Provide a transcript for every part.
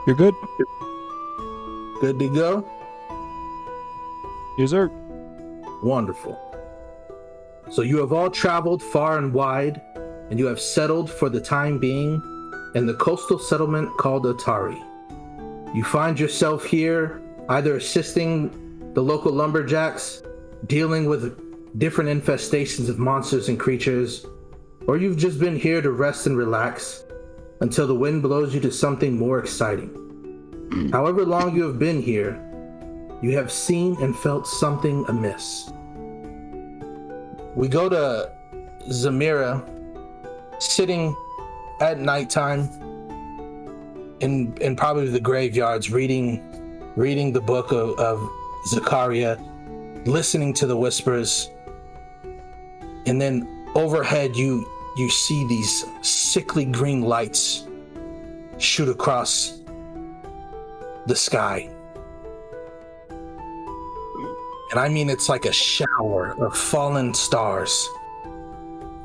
You're good? Good to go? Yes, sir. Wonderful. So you have all traveled far and wide, and you have settled for the time being in the coastal settlement called Atari. You find yourself here either assisting the local lumberjacks, dealing with different infestations of monsters and creatures, or you've just been here to rest and relax until the wind blows you to something more exciting. However long you have been here, you have seen and felt something amiss. We go to Zamira sitting at nighttime in probably the graveyards, reading the book of Zakaria, listening to the whispers, and then overhead you see these sickly green lights shoot across the sky. And I mean, it's like a shower of fallen stars.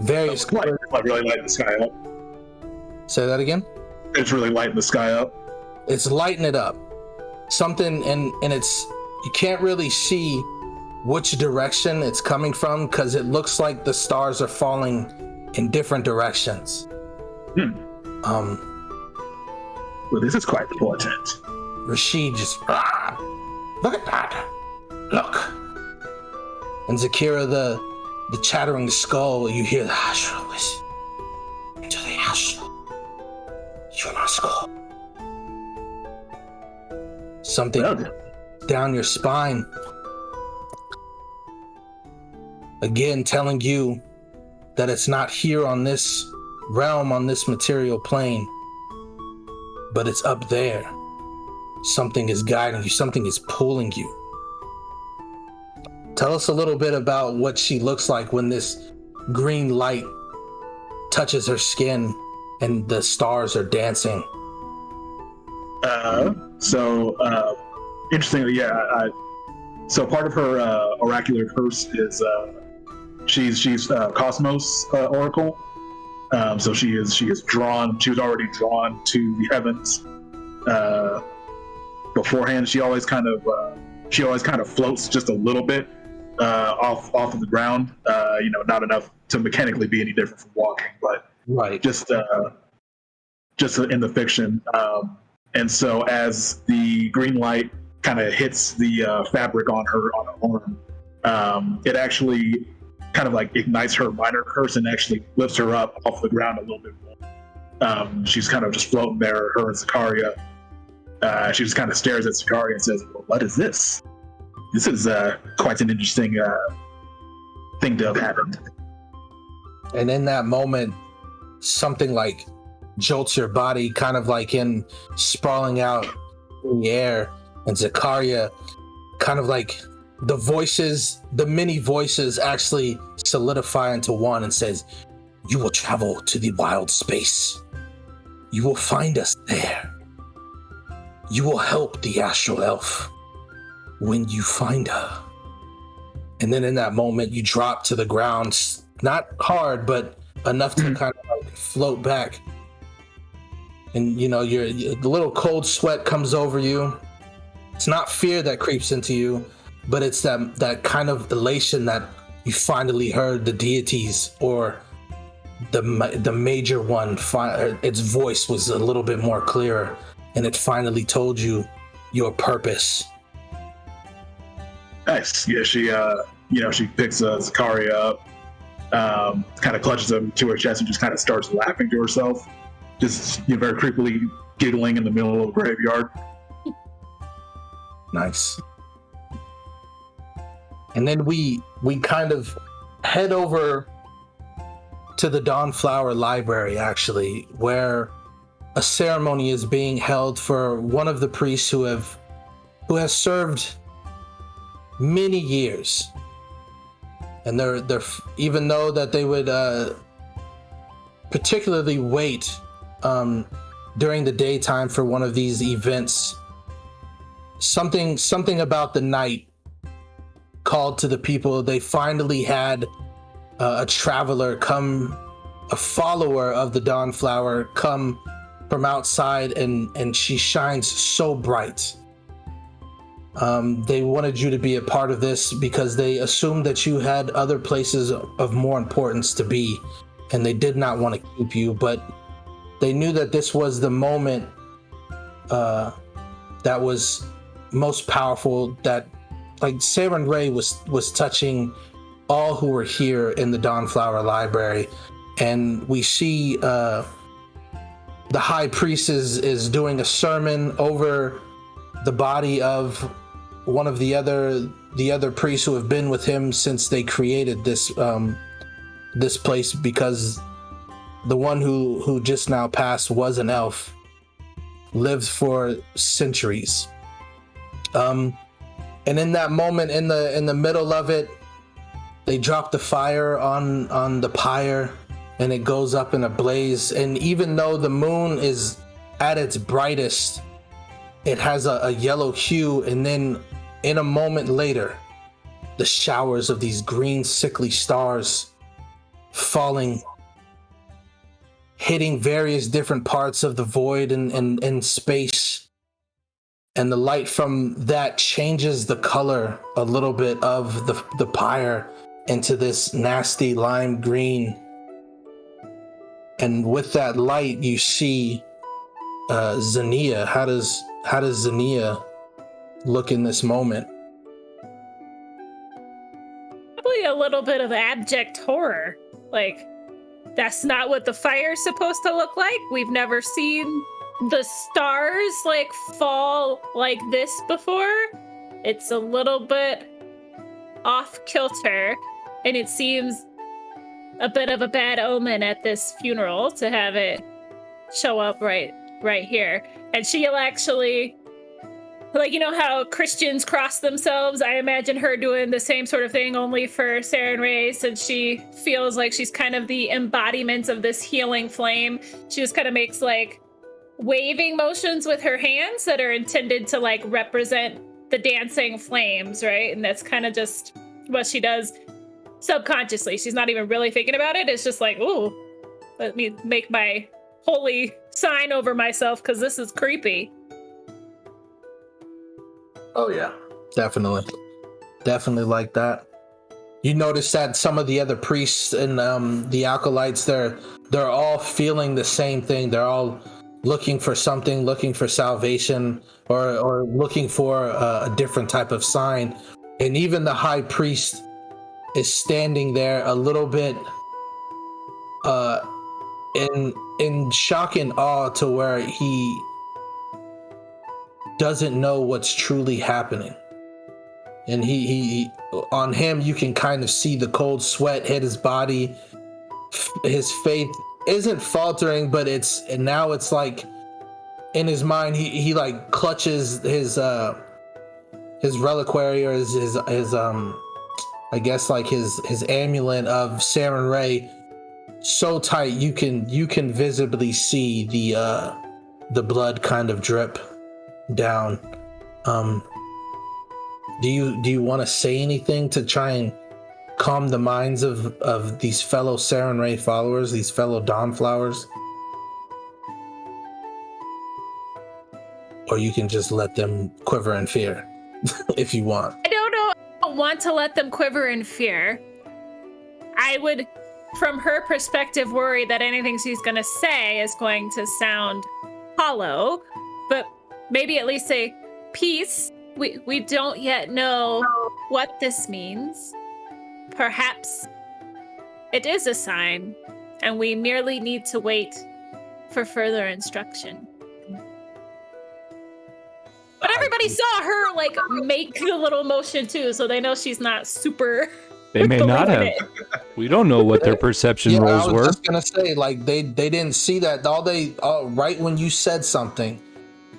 Various colors. It's like really lighting the sky up. Say that again? It's really lighting the sky up. It's lighting it up. Something, and it's, you can't really see which direction it's coming from because it looks like the stars are falling in different directions. Well, this is quite important. Rashid just, look at that. Look. And Zakira, the chattering skull, you hear the astral listen. Into the astral. You must go. Something down your spine. Again, telling you that it's not here on this realm, on this material plane, but it's up there. Something is guiding you, something is pulling you. Tell us a little bit about what she looks like when this green light touches her skin and the stars are dancing. Interestingly, so part of her oracular curse is she's Cosmos Oracle. So she is drawn. She was already drawn to the heavens beforehand. She always kind of floats just a little bit off of the ground. Not enough to mechanically be any different from walking, but right. Just in the fiction. And so as the green light kind of hits the fabric on her arm, it actually kind of like ignites her minor curse and actually lifts her up off the ground a little bit more. She's kind of just floating there, her and Zakaria. She just kind of stares at Zakaria and says, well, what is this? This is quite an interesting thing to have happened. And in that moment, something like jolts your body, kind of like in sprawling out in the air, and Zakaria kind of like the many voices actually solidify into one and says, you will travel to the wild space. You will find us there. You will help the astral elf when you find her. And then in that moment, you drop to the ground, not hard, but enough to kind of like float back. And the little cold sweat comes over you. It's not fear that creeps into you, but it's that kind of elation that you finally heard the deities or the major one. Its voice was a little bit more clearer, and it finally told you your purpose. Nice. Yeah, she picks Zakaria up, kind of clutches him to her chest and just kind of starts laughing to herself, just very creepily giggling in the middle of a graveyard. Nice. And then we kind of head over to the Dawnflower Library, actually, where a ceremony is being held for one of the priests who has served many years. And they're even though that they would particularly wait during the daytime for one of these events, something about the night called to the people. They finally had a traveler come, a follower of the Dawnflower, come from outside, and she shines so bright. They wanted you to be a part of this because they assumed that you had other places of more importance to be, and they did not want to keep you, but they knew that this was the moment that was most powerful, that like Saren Ray was touching all who were here in the Dawnflower Library. And we see the high priest is doing a sermon over the body of one of the other priests who have been with him since they created this this place, because the one who just now passed was an elf, lived for centuries. And in that moment, in the middle of it, they drop the fire on the pyre, and it goes up in a blaze. And even though the moon is at its brightest, it has a yellow hue. And then in a moment later, the showers of these green sickly stars falling, hitting various different parts of the void and space. And the light from that changes the color a little bit of the pyre into this nasty lime green. And with that light, you see Xania. How does Xania look in this moment? Probably a little bit of abject horror. Like, that's not what the fire's supposed to look like. We've never seen the stars like fall like this before. It's a little bit off kilter, and it seems a bit of a bad omen at this funeral to have it show up right here. And she'll actually, like, you know how Christians cross themselves? I imagine her doing the same sort of thing, only for Saren Ray, since she feels like she's kind of the embodiment of this healing flame. She just kind of makes like waving motions with her hands that are intended to like represent the dancing flames, right? And that's kind of just what she does subconsciously. She's not even really thinking about it. It's just like, ooh, let me make my holy sign over myself because this is creepy. Oh yeah, definitely like that. You notice that some of the other priests and the acolytes, they're all feeling the same thing. They're all looking for something, looking for salvation, or looking for a different type of sign. And even the high priest is standing there a little bit in shock and awe, to where he doesn't know what's truly happening. And he on him, you can kind of see the cold sweat hit his body. His faith isn't faltering, but it's like in his mind, he like clutches his reliquary, or his I guess like his amulet of Saren Ray so tight you can visibly see the blood kind of drip down. Do you want to say anything to try and calm the minds of these fellow Saren Ray followers, these fellow Dawnflowers? Or you can just let them quiver in fear if you want. I don't know. I don't want to let them quiver in fear. I would, from her perspective, worry that anything she's going to say is going to sound hollow, but maybe at least say, peace. We don't yet know what this means. Perhaps it is a sign, and we merely need to wait for further instruction. But everybody saw her like make the little motion too, so they know she's not super. They may not have. We don't know what their perception rolls were. I was just gonna say, like they didn't see that. Right when you said something,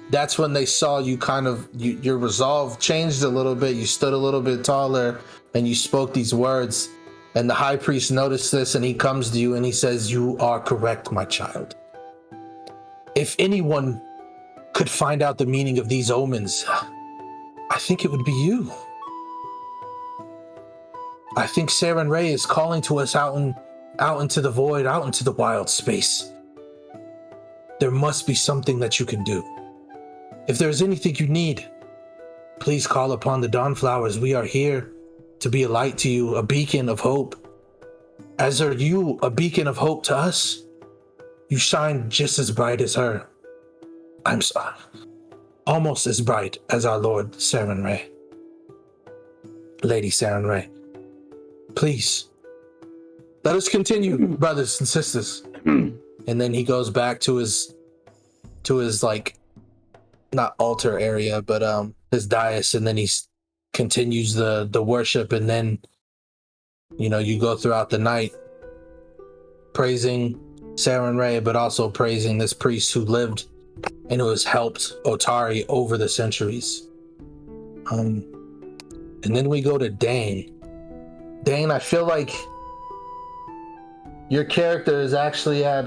that's when they saw you kind of, your resolve changed a little bit. You stood a little bit taller and you spoke these words. And the high priest noticed this, and he comes to you and he says, "You are correct, my child. If anyone could find out the meaning of these omens, I think it would be you. I think Saren Ray is calling to us out into the void, out into the wild space. there must be something that you can do. If there's anything you need, please call upon the Dawnflowers. We are here to be a light to you, a beacon of hope. As are you a beacon of hope to us. You shine just as bright as her. I'm sorry, almost as bright as our Lord Saren Ray. Lady Saren Ray. Please, let us continue, brothers and sisters. And then he goes back to his like, not altar area, but his dais, and then he continues the worship, and then, you know, you go throughout the night praising Saren Ray, but also praising this priest who lived and who has helped Otari over the centuries. And then we go to Dane. Dane, I feel like your character is actually at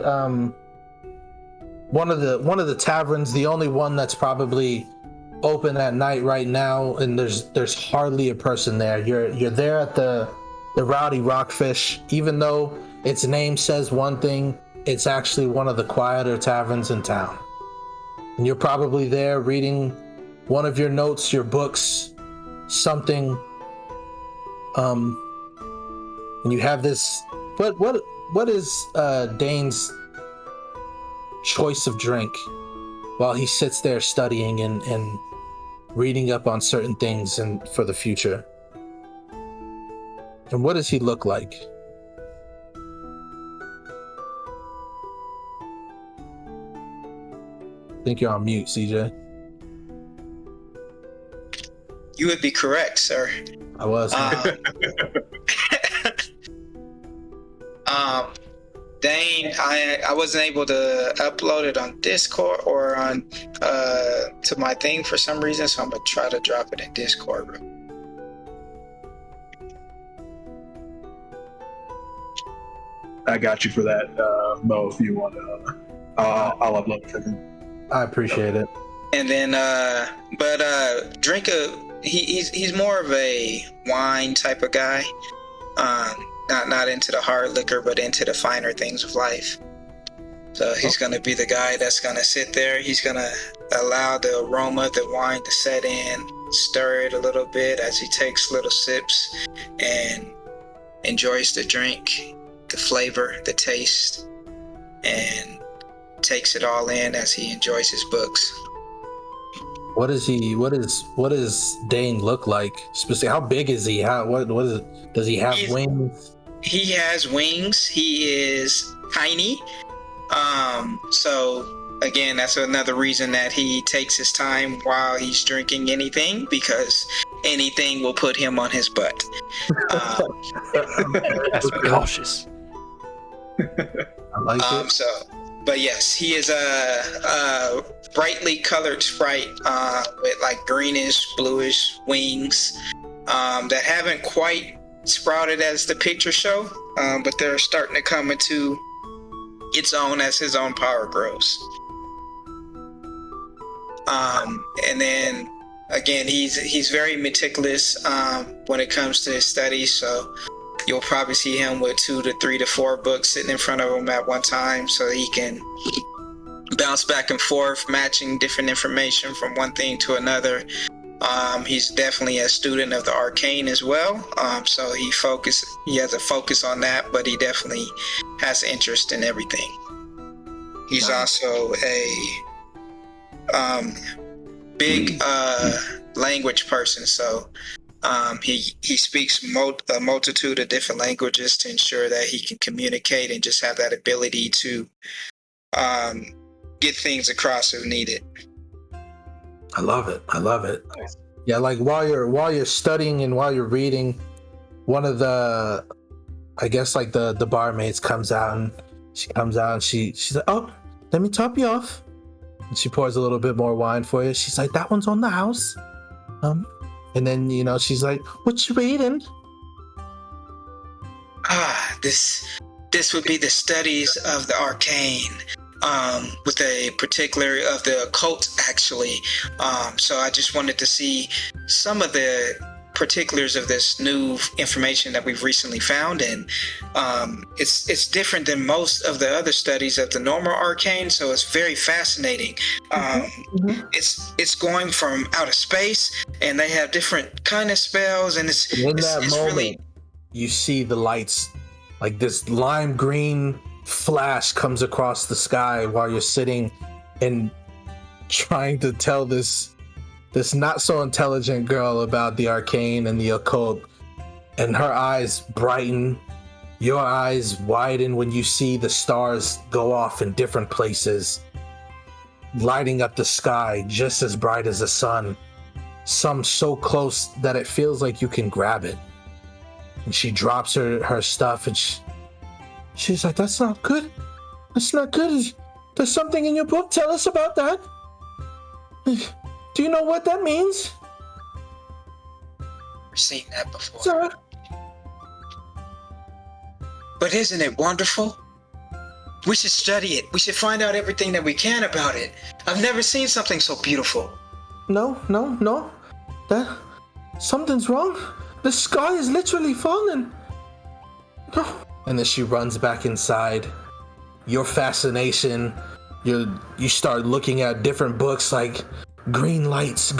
one of the taverns, the only one that's probably open at night right now, and there's hardly a person there. You're there at the Rowdy Rockfish. Even though its name says one thing, it's actually one of the quieter taverns in town. And you're probably there reading one of your notes, your books, something. And you have this. What is Dane's choice of drink while he sits there studying and reading up on certain things and for the future? And what does he look like? I think you're on mute, CJ. You would be correct, sir. I was. Dane, I wasn't able to upload it on Discord or on to my thing for some reason, so I'm gonna try to drop it in Discord. I got you for that, Mo. If you want to, I'll upload it for him. I appreciate it. And then, he's more of a wine type of guy. Not into the hard liquor, but into the finer things of life. So he's going to be the guy that's going to sit there. He's going to allow the aroma of the wine to set in, stir it a little bit as he takes little sips and enjoys the drink, the flavor, the taste, and takes it all in as he enjoys his books. What does Dane look like? Specifically, how big is he? What is it? Does he have wings? He has wings. He is tiny. So again, that's another reason that he takes his time while he's drinking anything, because anything will put him on his butt. That's cautious. I like it. But yes, he is a brightly colored sprite with like greenish, bluish wings that haven't quite sprouted as the picture show, but they're starting to come into its own as his own power grows. And then again, he's very meticulous when it comes to his studies, so you'll probably see him with 2 to 3 to 4 books sitting in front of him at one time, so he can bounce back and forth, matching different information from one thing to another. He's definitely a student of the arcane as well, so he has a focus on that, but he definitely has interest in everything. He's also a big language person, so he speaks a multitude of different languages to ensure that he can communicate and just have that ability to get things across if needed. I love it. Yeah, like while you're studying and while you're reading, one of the, I guess like the barmaids comes out and she's like, oh, let me top you off. And she pours a little bit more wine for you. She's like, that one's on the house. And then, you know, she's like, what you reading? This would be the studies of the arcane, with a particular of the occult, actually. So I just wanted to see some of the particulars of this new information that we've recently found, and it's different than most of the other studies of the normal arcane. So it's very fascinating. It's going from outer space, and they have different kind of spells, and it's really. You see the lights, like this lime green flash comes across the sky while you're sitting and trying to tell this not so intelligent girl about the arcane and the occult, and her eyes brighten, your eyes widen when you see the stars go off in different places, lighting up the sky just as bright as the sun, some so close that it feels like you can grab it. And she drops her stuff, and she's like, that's not good. There's something in your book. Tell us about that. Do you know what that means? I've seen that before. Sir? But isn't it wonderful? We should study it. We should find out everything that we can about it. I've never seen something so beautiful. No. Something's wrong. The sky is literally falling. No. And then she runs back inside. Your fascination, you start looking at different books like green lights.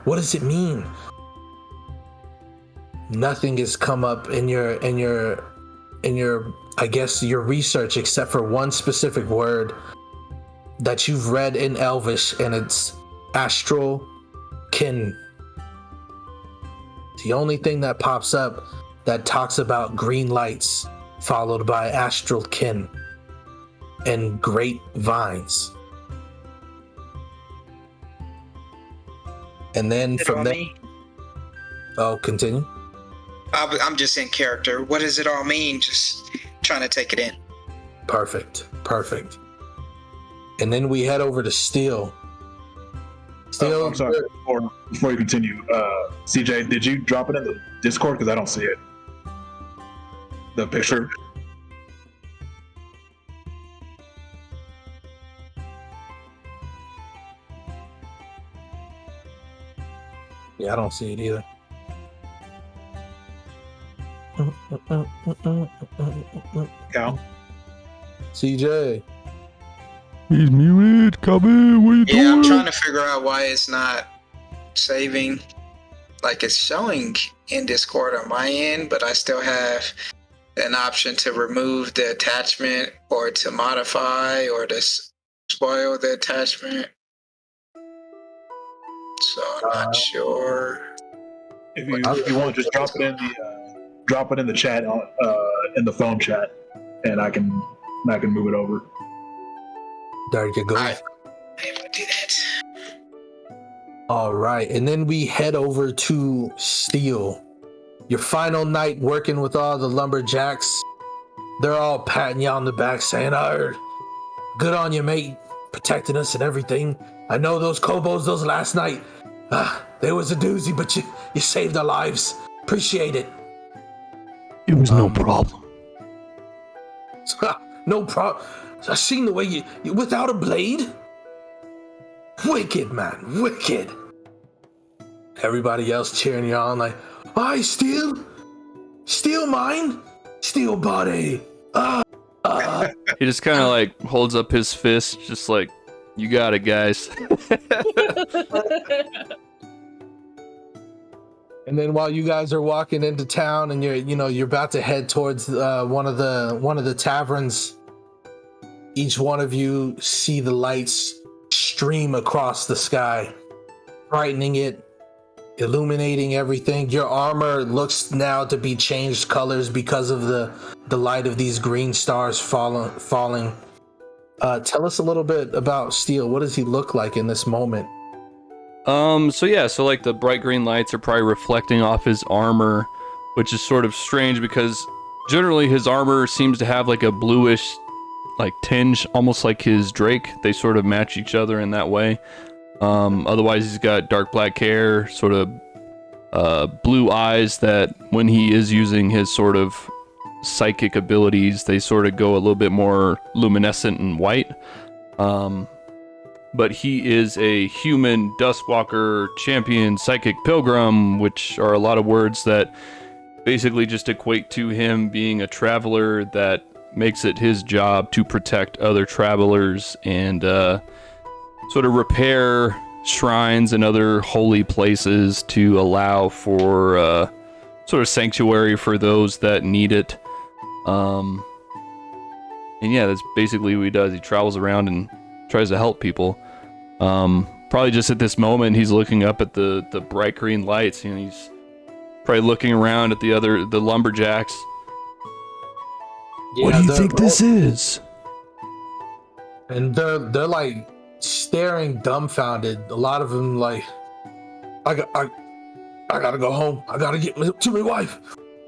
What does it mean? Nothing has come up in your I guess your research except for one specific word that you've read in Elvish, and it's astral kin. The only thing that pops up that talks about green lights followed by astral kin and great vines. And then from there, continue. I'm just in character. What does it all mean? Just trying to take it in. Perfect. And then we head over to Steel. I'm sorry. Before you continue, CJ, did you drop it in the Discord? Because I don't see it. The picture. Yeah, I don't see it either. Cal? CJ. He's muted. Come in. What are you doing? Yeah, I'm trying to figure out why it's not saving. Like, it's showing in Discord on my end, but I still have an option to remove the attachment or to modify or to spoil the attachment. So I'm not sure. If you want to just drop it in the chat in the phone chat, and I can move it over. There you go. I'm able to do that. All right, and then we head over to Steel. Your final night working with all the lumberjacks. They're all patting you on the back saying, good on you, mate, protecting us and everything. I know those Kobos, those last night, they was a doozy, but you saved our lives. Appreciate it. It was no problem. No problem. I seen the way you without a blade. Wicked, man, wicked. Everybody else cheering you on like, aye, Steel mine, Steel body. He just kind of like holds up his fist, just like, you got it, guys. And then while you guys are walking into town and you're about to head towards one of the taverns, each one of you see the lights stream across the sky, brightening it, illuminating everything. Your armor looks now to be changed colors because of the light of these green stars falling. Tell us a little bit about Steel. What does he look like in this moment? So like the bright green lights are probably reflecting off his armor, which is sort of strange because generally his armor seems to have like a bluish like tinge, almost like his Drake. They sort of match each other in that way. Otherwise he's got dark black hair, sort of blue eyes that when he is using his sort of psychic abilities, they sort of go a little bit more luminescent and white. but he is a human Dustwalker champion psychic pilgrim, which are a lot of words that basically just equate to him being a traveler that makes it his job to protect other travelers and sort of repair shrines and other holy places to allow for sort of sanctuary for those that need it. And yeah, that's basically what he does. He travels around and tries to help people. Probably just at this moment, he's looking up at the bright green lights. You know, he's probably looking around at the lumberjacks. Yeah, what do you think this is? And they're like staring dumbfounded. A lot of them like, I gotta go home. I gotta get to my wife.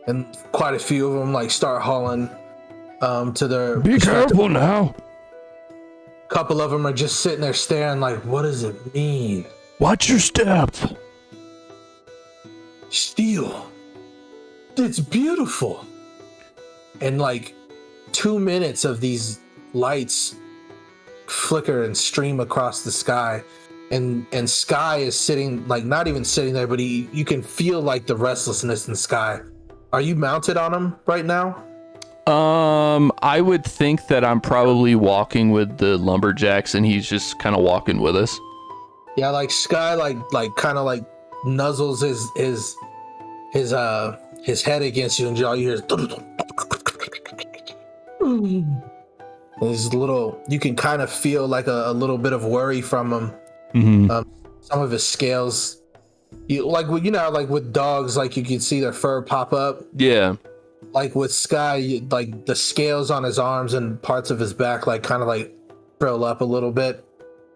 And quite a few of them like start hauling to their. Be careful now. A couple of them are just sitting there staring like, what does it mean? Watch your step. Steel. It's beautiful. And like 2 minutes of these lights flicker and stream across the sky. And Sky is sitting, like not even sitting there, but you can feel like the restlessness in Sky. Are you mounted on him right now? I would think that I'm probably walking with the lumberjacks and he's just kind of walking with us. Yeah, like Sky like kind of like nuzzles his head against you, and all you hear is this little, you can kind of feel like a little bit of worry from him. Mm-hmm. Some of his scales, like with dogs, like you can see their fur pop up. Yeah. Like with Sky, like the scales on his arms and parts of his back, like kind of like frill up a little bit.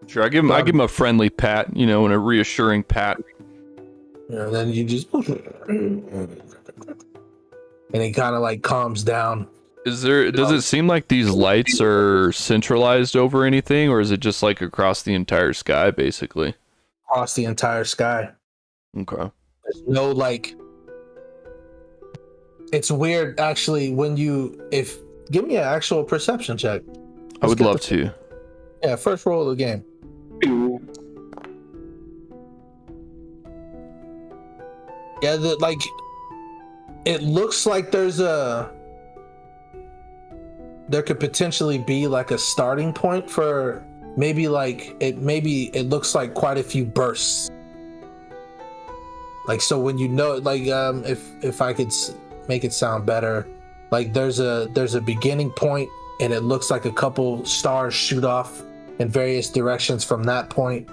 Sure, I give him a friendly pat, and a reassuring pat. And then you just, and he kind of like calms down. Does it seem like these lights are centralized over anything, or is it just like across the entire sky, basically? Across the entire sky. Okay. There's no like. It's weird, actually. Give me an actual perception check. I would love to. Yeah, first roll of the game. Yeah, it looks like there could potentially be like a starting point for maybe it looks like quite a few bursts. Like, so when if I could make it sound better, like there's a beginning point and it looks like a couple stars shoot off in various directions from that point,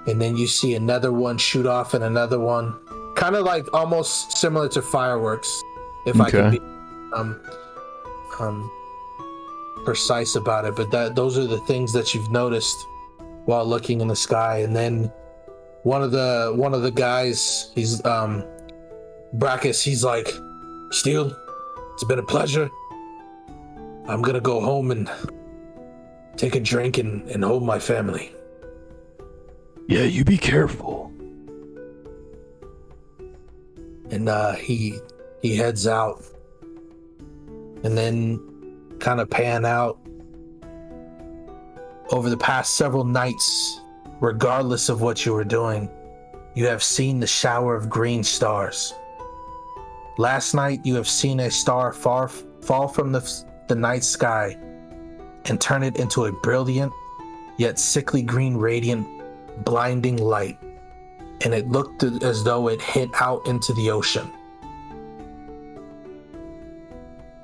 and then you see another one shoot off and another one, kind of like almost similar to fireworks, if I could be precise about it. But those are the things that you've noticed while looking in the sky. And then one of the guys, he's Brackus, he's like, Steel, it's been a pleasure. I'm gonna go home and take a drink and hold my family. Yeah, you be careful. And he heads out, and then kind of pan out. Over the past several nights, regardless of what you were doing, you have seen the shower of green stars. Last night, you have seen a star fall from the night sky and turn it into a brilliant, yet sickly green, radiant, blinding light. And it looked as though it hit out into the ocean.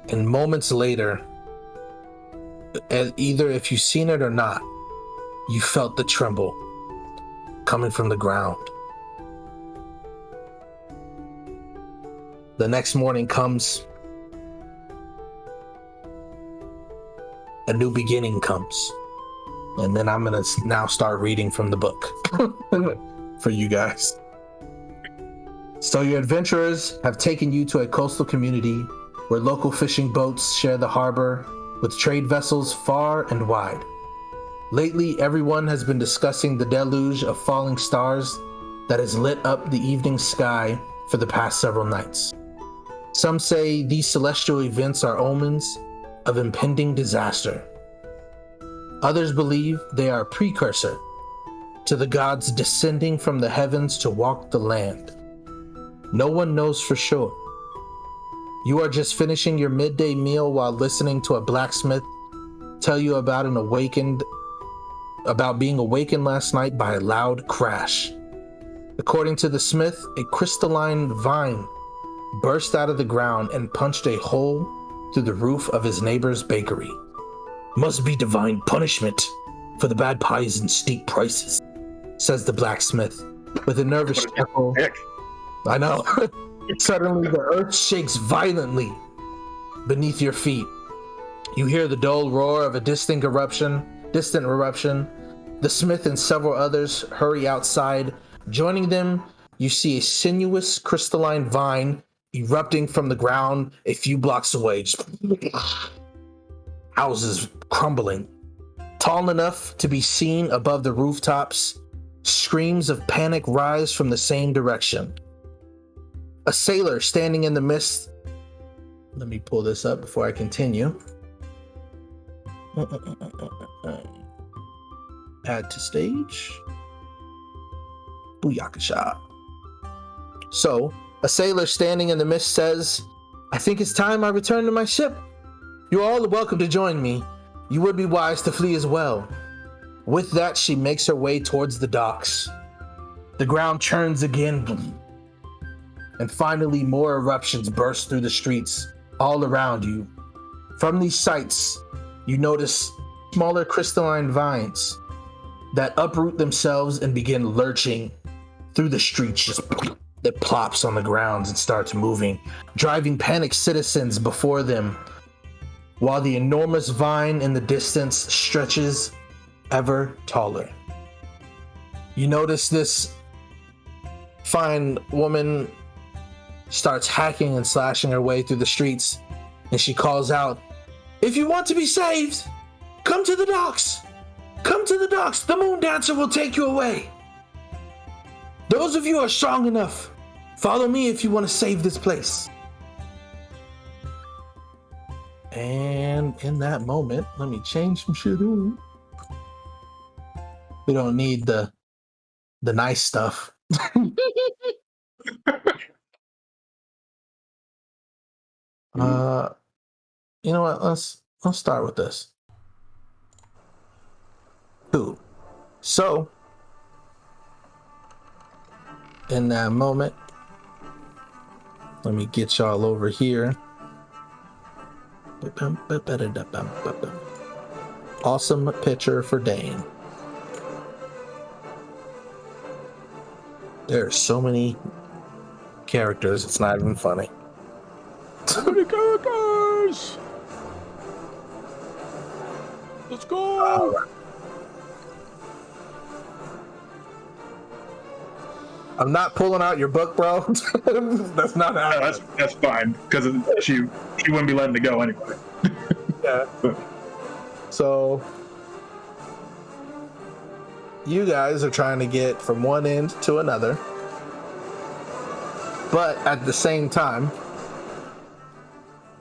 And moments later, either if you've seen it or not, you felt the tremble coming from the ground. The next morning comes. A new beginning comes. And then I'm going to now start reading from the book for you guys. So your adventurers have taken you to a coastal community where local fishing boats share the harbor with trade vessels far and wide. Lately, everyone has been discussing the deluge of falling stars that has lit up the evening sky for the past several nights. Some say these celestial events are omens of impending disaster. Others believe they are a precursor to the gods descending from the heavens to walk the land. No one knows for sure. You are just finishing your midday meal while listening to a blacksmith tell you about being awakened last night by a loud crash. According to the smith, a crystalline vine burst out of the ground and punched a hole through the roof of his neighbor's bakery. Must be divine punishment for the bad pies and steep prices, says the blacksmith with a nervous chuckle. I know. Suddenly the earth shakes violently beneath your feet. You hear the dull roar of a distant eruption. The smith and several others hurry outside. Joining them, you see a sinuous crystalline vine erupting from the ground a few blocks away. Just houses crumbling. Tall enough to be seen above the rooftops, screams of panic rise from the same direction. A sailor standing in the mist. Let me pull this up before I continue. Add to stage. Booyakasha. So, a sailor standing in the mist says, I think it's time I return to my ship. You're all welcome to join me. You would be wise to flee as well. With that, she makes her way towards the docks. The ground churns again. And finally, more eruptions burst through the streets all around you. From these sights, you notice smaller crystalline vines that uproot themselves and begin lurching through the streets. Just that plops on the ground and starts moving, driving panicked citizens before them, while the enormous vine in the distance stretches ever taller. You notice this fine woman starts hacking and slashing her way through the streets, and she calls out, if you want to be saved, come to the docks. Come to the docks. The moon dancer will take you away. Those of you who are strong enough, follow me if you want to save this place. And in that moment, let me change some shit on. We don't need the nice stuff. You know what? Let's start with this. Cool. So, in that moment, let me get y'all over here. Awesome picture for Dane. There are so many characters, it's not even funny. So many characters! Let's go! I'm not pulling out your book, bro. That's not how. No, that's fine, because she wouldn't be letting it go anyway. Yeah. So you guys are trying to get from one end to another, but at the same time,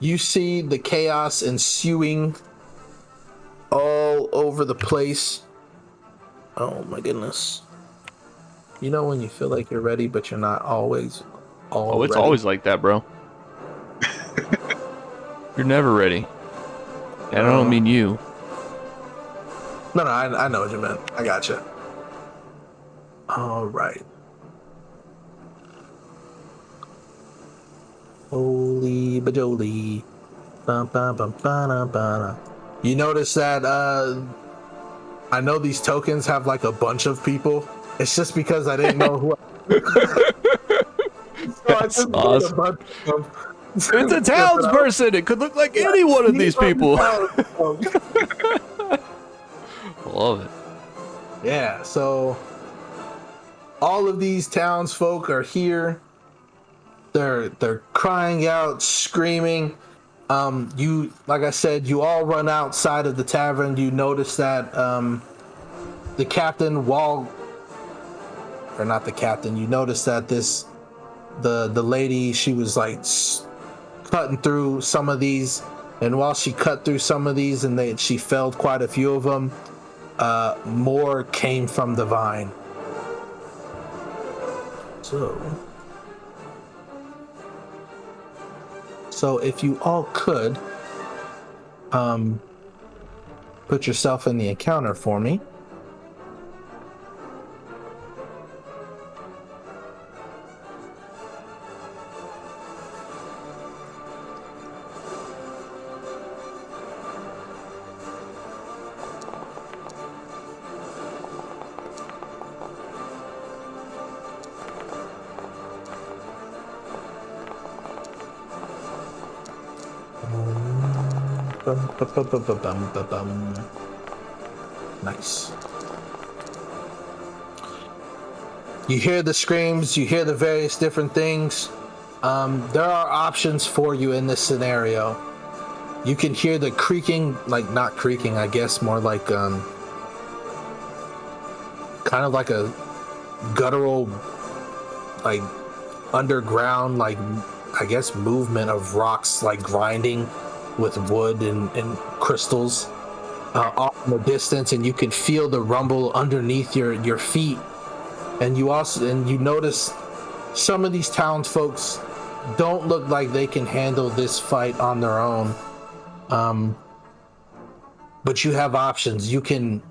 you see the chaos ensuing all over the place. Oh my goodness. You know when you feel like you're ready, but you're not always Oh, it's ready? always like that, bro. You're never ready. And I don't mean you. No, I know what you meant. I gotcha. All right. Holy bajoli. Bum, bum, bum, ba-da, ba-da. You notice that I know these tokens have like a bunch of people. It's just because I didn't know who. That's awesome. It's a townsperson. It could look like any one of these people. Love it. Yeah, so all of these townsfolk are here. They're crying out, screaming. You, like I said, you all run outside of the tavern. You notice that the captain, not the captain. You notice that the lady, she was like cutting through some of these, and while she cut through some of these, and she felled quite a few of them, more came from the vine. So if you all could put yourself in the encounter for me. Nice. You hear the screams, you hear the various different things. There are options for you in this scenario. You can hear the creaking, like not creaking, I guess, more like kind of like a guttural, like underground, like I guess movement of rocks, like grinding with wood and crystals off in the distance, and you can feel the rumble underneath your feet. And you notice some of these townsfolks don't look like they can handle this fight on their own. But you have options. You can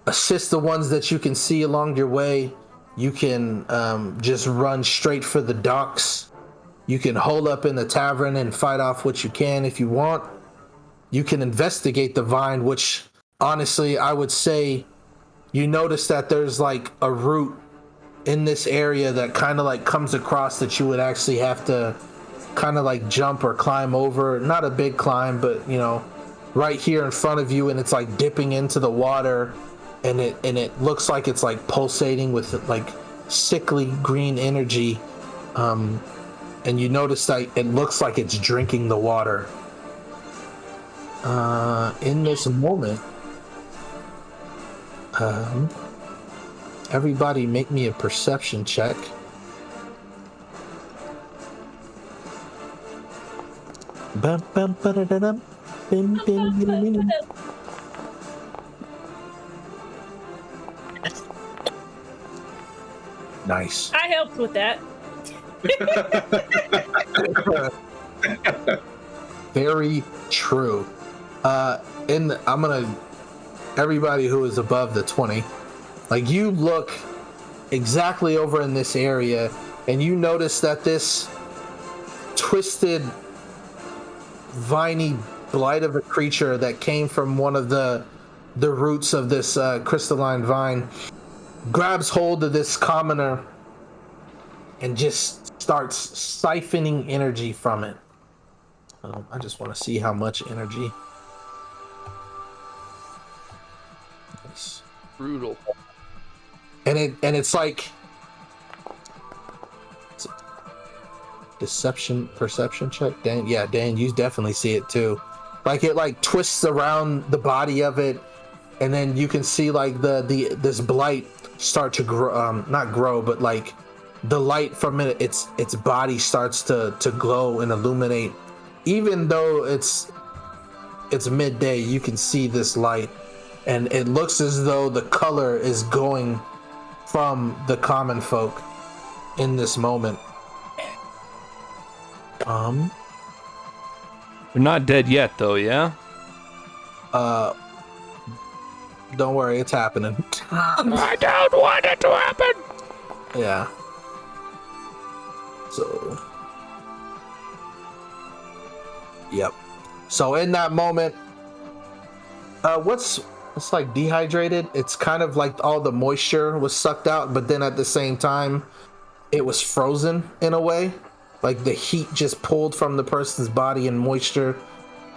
assist the ones that you can see along your way. You can just run straight for the docks. You can hold up in the tavern and fight off what you can if you want. You can investigate the vine, which honestly, I would say you notice that there's like a route in this area that kind of like comes across that you would actually have to kind of like jump or climb over. Not a big climb, but you know, right here in front of you, and it's like dipping into the water, and it looks like it's like pulsating with like sickly green energy. And you notice that it looks like it's drinking the water. In this moment, everybody make me a perception check. Bum, bum, ba-da-da-dum. Bim, bim, bim, bim, bim. Nice. I helped with that. Very true. Everybody who is above the 20, like you look exactly over in this area, and you notice that this twisted, viney blight of a creature that came from one of the roots of this crystalline vine grabs hold of this commoner and just starts siphoning energy from it. I just want to see how much energy. Nice. Brutal. And it's like perception check. Dan, you definitely see it too. Like it like twists around the body of it, and then you can see like this blight start to grow, not grow, but like the light from its body starts to glow and illuminate. Even though it's midday, you can see this light, and it looks as though the color is going from the common folk in this moment. They're not dead yet, though, yeah? Don't worry, it's happening. I don't want it to happen! Yeah. So... Yep. So in that moment, it's like dehydrated. It's kind of like all the moisture was sucked out, but then at the same time, it was frozen in a way. Like the heat just pulled from the person's body and moisture,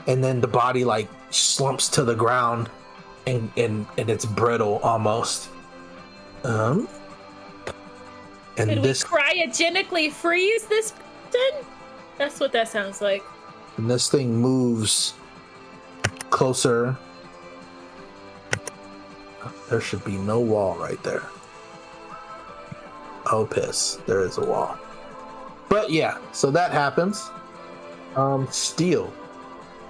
and then the body like slumps to the ground, and it's brittle almost. And Did this we cryogenically freeze this person? That's what that sounds like. and this thing moves closer. There should be no wall right there. Oh, piss. There is a wall. But yeah, so that happens. Steel.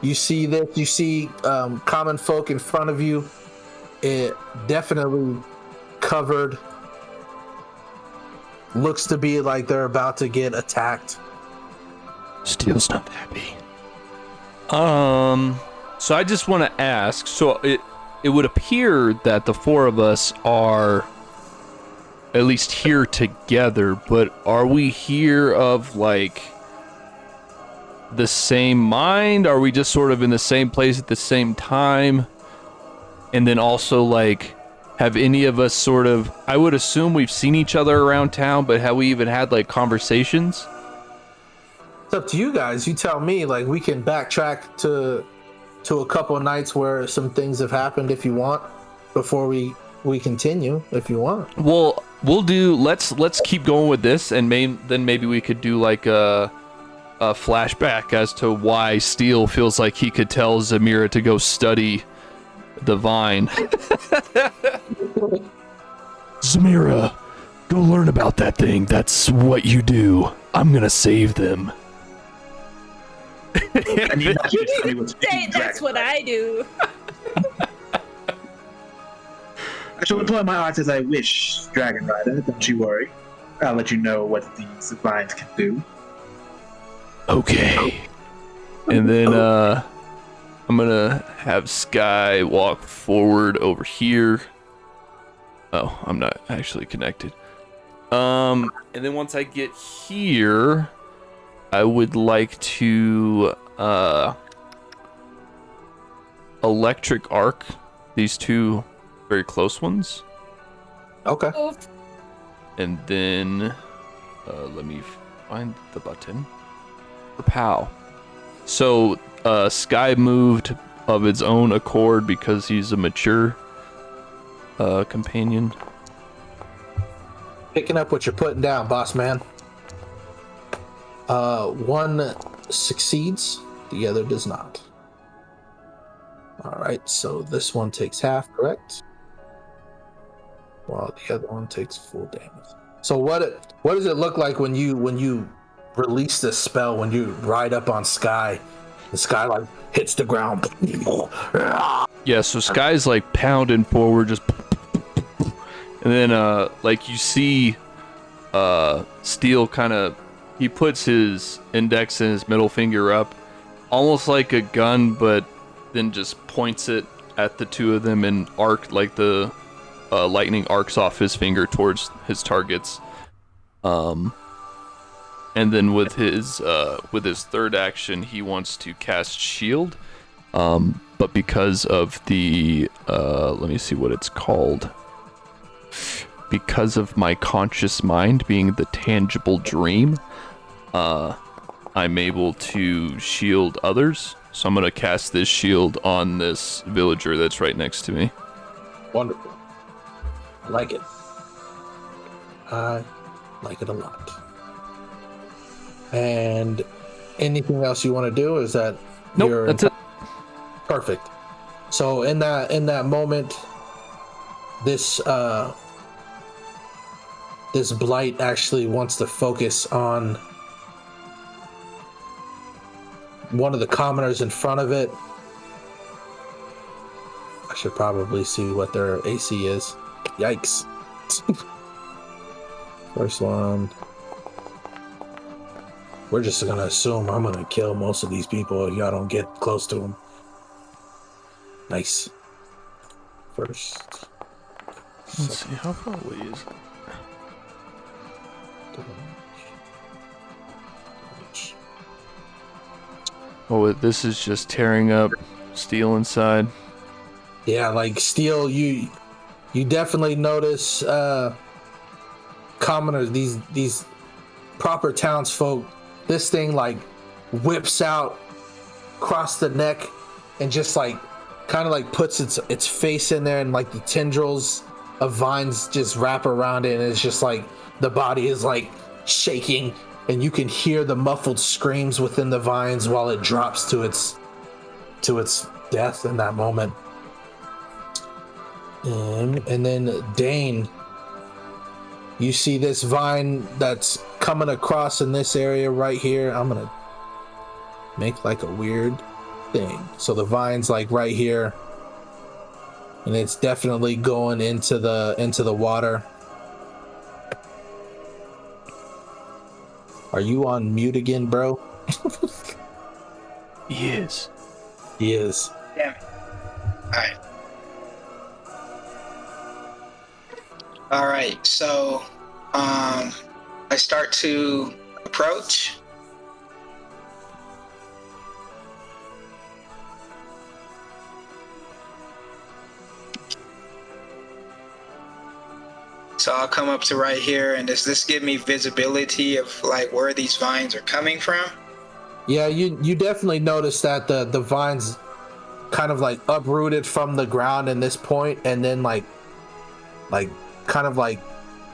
You see this, you see common folk in front of you. it definitely covered. Looks to be like they're about to get attacked. Steel's not happy. So I just want to ask, so it would appear that the four of us are at least here together, but are we here of like the same mind? Are we just sort of in the same place at the same time? And then also, like, have any of us sort of, I would assume we've seen each other around town, but have we even had like conversations? It's up to you guys. You tell me. Like, we can backtrack to a couple of nights where some things have happened if you want, before we continue if you want. Well, we'll do, let's keep going with this, and then maybe we could do like a flashback as to why Steel feels like he could tell Zamira to go study the vine. Zamira, go learn about that thing. That's what you do. I'm gonna save them. And you Say that's what I do. I shall employ my arts as I wish, Dragon Rider. Don't you worry. I'll let you know what these vines can do. Okay. And then I'm gonna have Sky walk forward over here. Oh, I'm not actually connected. And then once I get here, I would like to electric arc these two very close ones. Okay. And then let me find the button. Pow. So Sky moved of its own accord because he's a mature companion. Picking up what you're putting down, boss man. One succeeds, the other does not. All right, so this one takes half, correct? While the other one takes full damage. So what does it look like when you release this spell, when you ride up on Sky? The Sky like hits the ground. Yeah, so Sky's like pounding forward, just, and then like you see Steel kind of, he puts his index and his middle finger up, almost like a gun, but then just points it at the two of them and arc, like the lightning arcs off his finger towards his targets. And then with his third action, he wants to cast Shield, but because of the let me see what it's called. Because of my conscious mind being the tangible dream, I'm able to shield others. So I'm gonna cast this shield on this villager that's right next to me. Wonderful. I like it. I like it a lot. And anything else you want to do? Is that nope? That's it. Perfect. So in that moment, this blight actually wants to focus on one of the commoners in front of it. I should probably see what their AC is. Yikes. First one. We're just gonna assume I'm gonna kill most of these people if y'all don't get close to them. Nice. First. Let's see, how far away is it? Oh, this is just tearing up Steel inside. Yeah, like Steel, you definitely notice commoners, these proper townsfolk. This thing like whips out across the neck and just like kind of like puts its face in there, and like the tendrils of vines just wrap around it, and it's just like the body is like shaking, and you can hear the muffled screams within the vines while it drops to its death in that moment. And then Dane, you see this vine that's coming across in this area right here. I'm gonna make like a weird thing. So the vine's like right here, and it's definitely going into the water. Are you on mute again, bro? He is. He is. Damn it. Alright. Alright, so I start to approach. So I'll come up to right here, and does this give me visibility of like where these vines are coming from? Yeah, you definitely notice that the vines kind of like uprooted from the ground in this point, and then like kind of like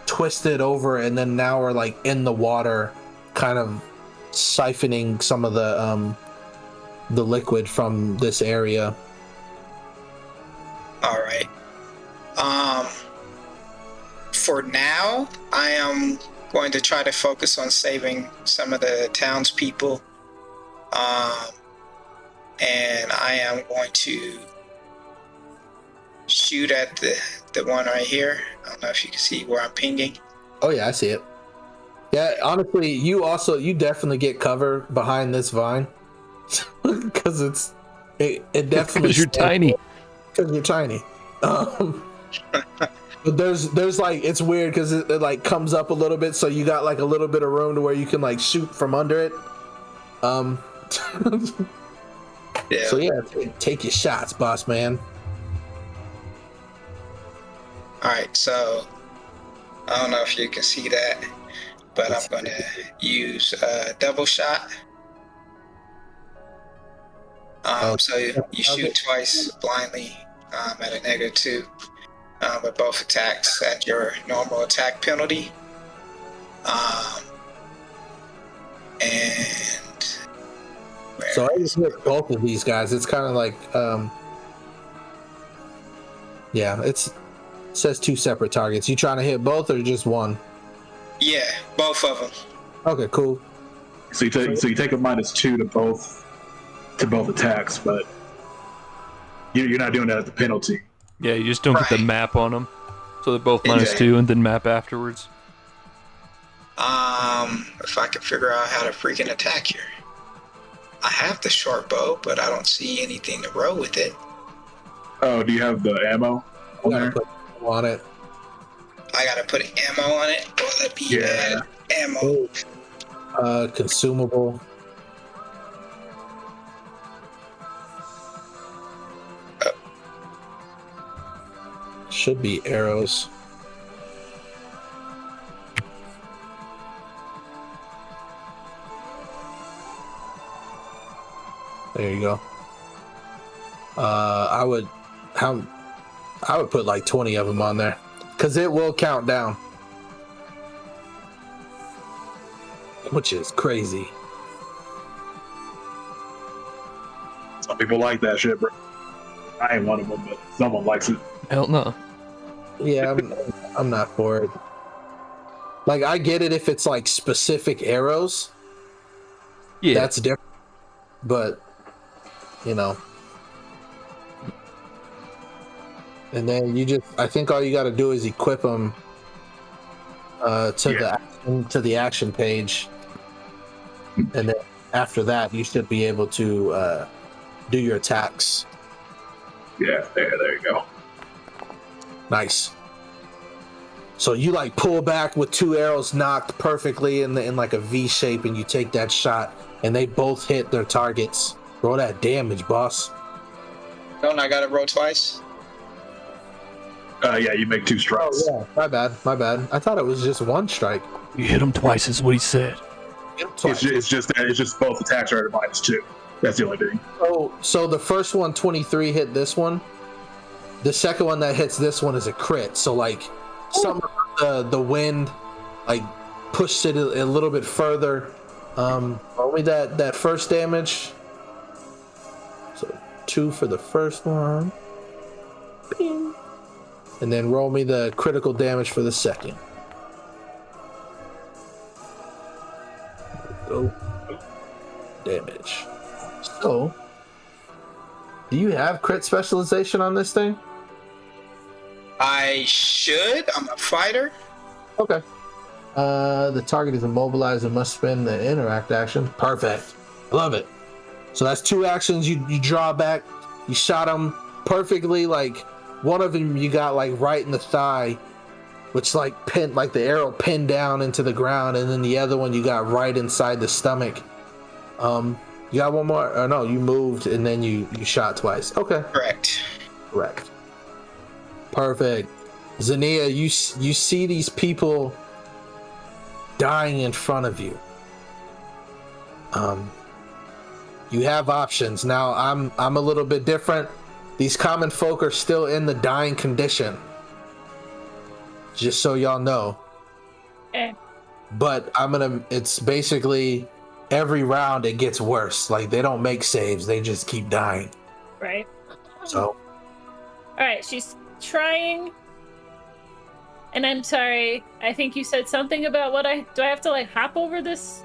twisted over, and then now we're like in the water, kind of siphoning some of the liquid from this area. All right. For now, I am going to try to focus on saving some of the townspeople. And I am going to shoot at the one right here. I don't know if you can see where I'm pinging. Oh yeah, I see it. Yeah, honestly, you definitely get cover behind this vine because it definitely Because you're tiny. Because you're tiny. But there's like, it's weird because it like comes up a little bit, so you got like a little bit of room to where you can like shoot from under it. Yeah. So yeah, take your shots, boss man. All right, so I don't know if you can see that, but I'm going to use a double shot. So you shoot twice blindly at a -2 with both attacks at your normal attack penalty. And So I just hit both of these guys. It's kind of like, yeah, it says 2 separate targets. You trying to hit both or just one? yeah, both of them. Okay, cool. So you take a -2 to both attacks, but you're not doing that at the penalty. Yeah, you just don't get the Right. map on them. So they're both Yeah. -2 and then map afterwards. If I could figure out how to freaking attack here. I have the short bow, but I don't see anything to row with it. Oh, do you have the ammo You on gotta there? put on it. I gotta put ammo on it. Will it be Yeah. ammo? Consumable. Should be arrows. There you go. I would put like 20 of them on there because it will count down, which is crazy. Some people like that shit, bro. I ain't one of them, but someone likes it. Hell no. Yeah, I'm not for it. Like, I get it if it's like specific arrows. Yeah. That's different. But, you know. And then I think all you got to do is equip them to the action page. And then after that, you should be able to do your attacks. Yeah, there you go. Nice. So you like pull back with 2 arrows knocked perfectly in like a V shape, and you take that shot, and they both hit their targets. Roll that damage, boss. Don't I gotta roll twice? Yeah, you make 2 strikes. Oh yeah, my bad. I thought it was just 1 strike. You hit him twice is what he said. It's just both attacks are at a -2. That's the only thing. So the first one, 23, hit this one. The second one that hits this one is a crit. So like some of the wind like pushed it a little bit further. Roll me that first damage. So 2 for the first one. Bing. And then roll me the critical damage for the second. Go. Damage. So, do you have crit specialization on this thing? I should. I'm a fighter. Okay. The target is immobilized and must spend the interact action. Perfect. I love it. So that's 2 actions. You draw back. You shot him perfectly. Like one of them you got like right in the thigh, which like pinned, like the arrow pinned down into the ground, and then the other one you got right inside the stomach. You got one more? Or no, you moved and then you shot twice. Okay. Correct. Perfect. Zania, you see these people dying in front of you. You have options. Now I'm a little bit different. These common folk are still in the dying condition. Just so y'all know. Okay. But it's basically every round it gets worse. Like they don't make saves, they just keep dying. Right. So Alright, she's trying. And I'm sorry, I think you said something about do I have to like hop over this?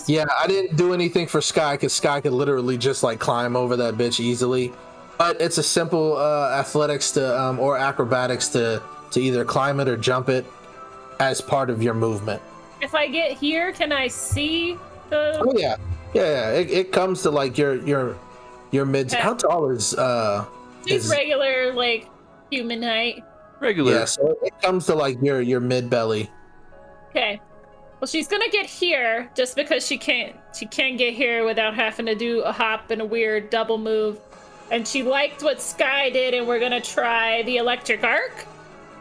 yeah, I didn't do anything for Sky because Sky could literally just like climb over that bitch easily. But it's a simple athletics to or acrobatics to either climb it or jump it as part of your movement. If I get here, can I see the? Oh yeah. It comes to like your mid. Okay. How tall is She's regular like human height. Regular. Yeah, so it comes to like your mid belly. Okay. Well, she's gonna get here just because she can't get here without having to do a hop and a weird double move. And she liked what Sky did, and we're gonna try the electric arc.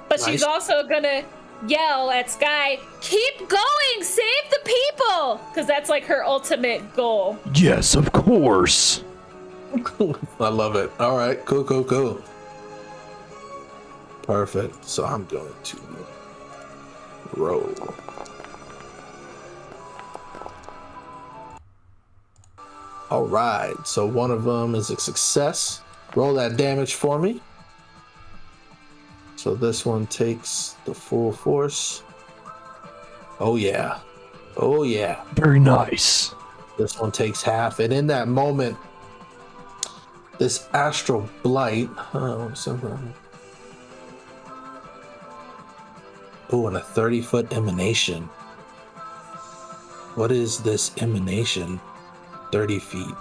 But she's also gonna yell at Sky, "Keep going! Save the people!" Because that's like her ultimate goal. Yes, of course. I love it. All right, cool. Perfect. So I'm going to roll. All right. So one of them is a success. Roll that damage for me. So this one takes the full force. Oh yeah. Very nice. This one takes half. And in that moment, this astral blight. Oh, and a 30-foot emanation. What is this emanation? 30 feet.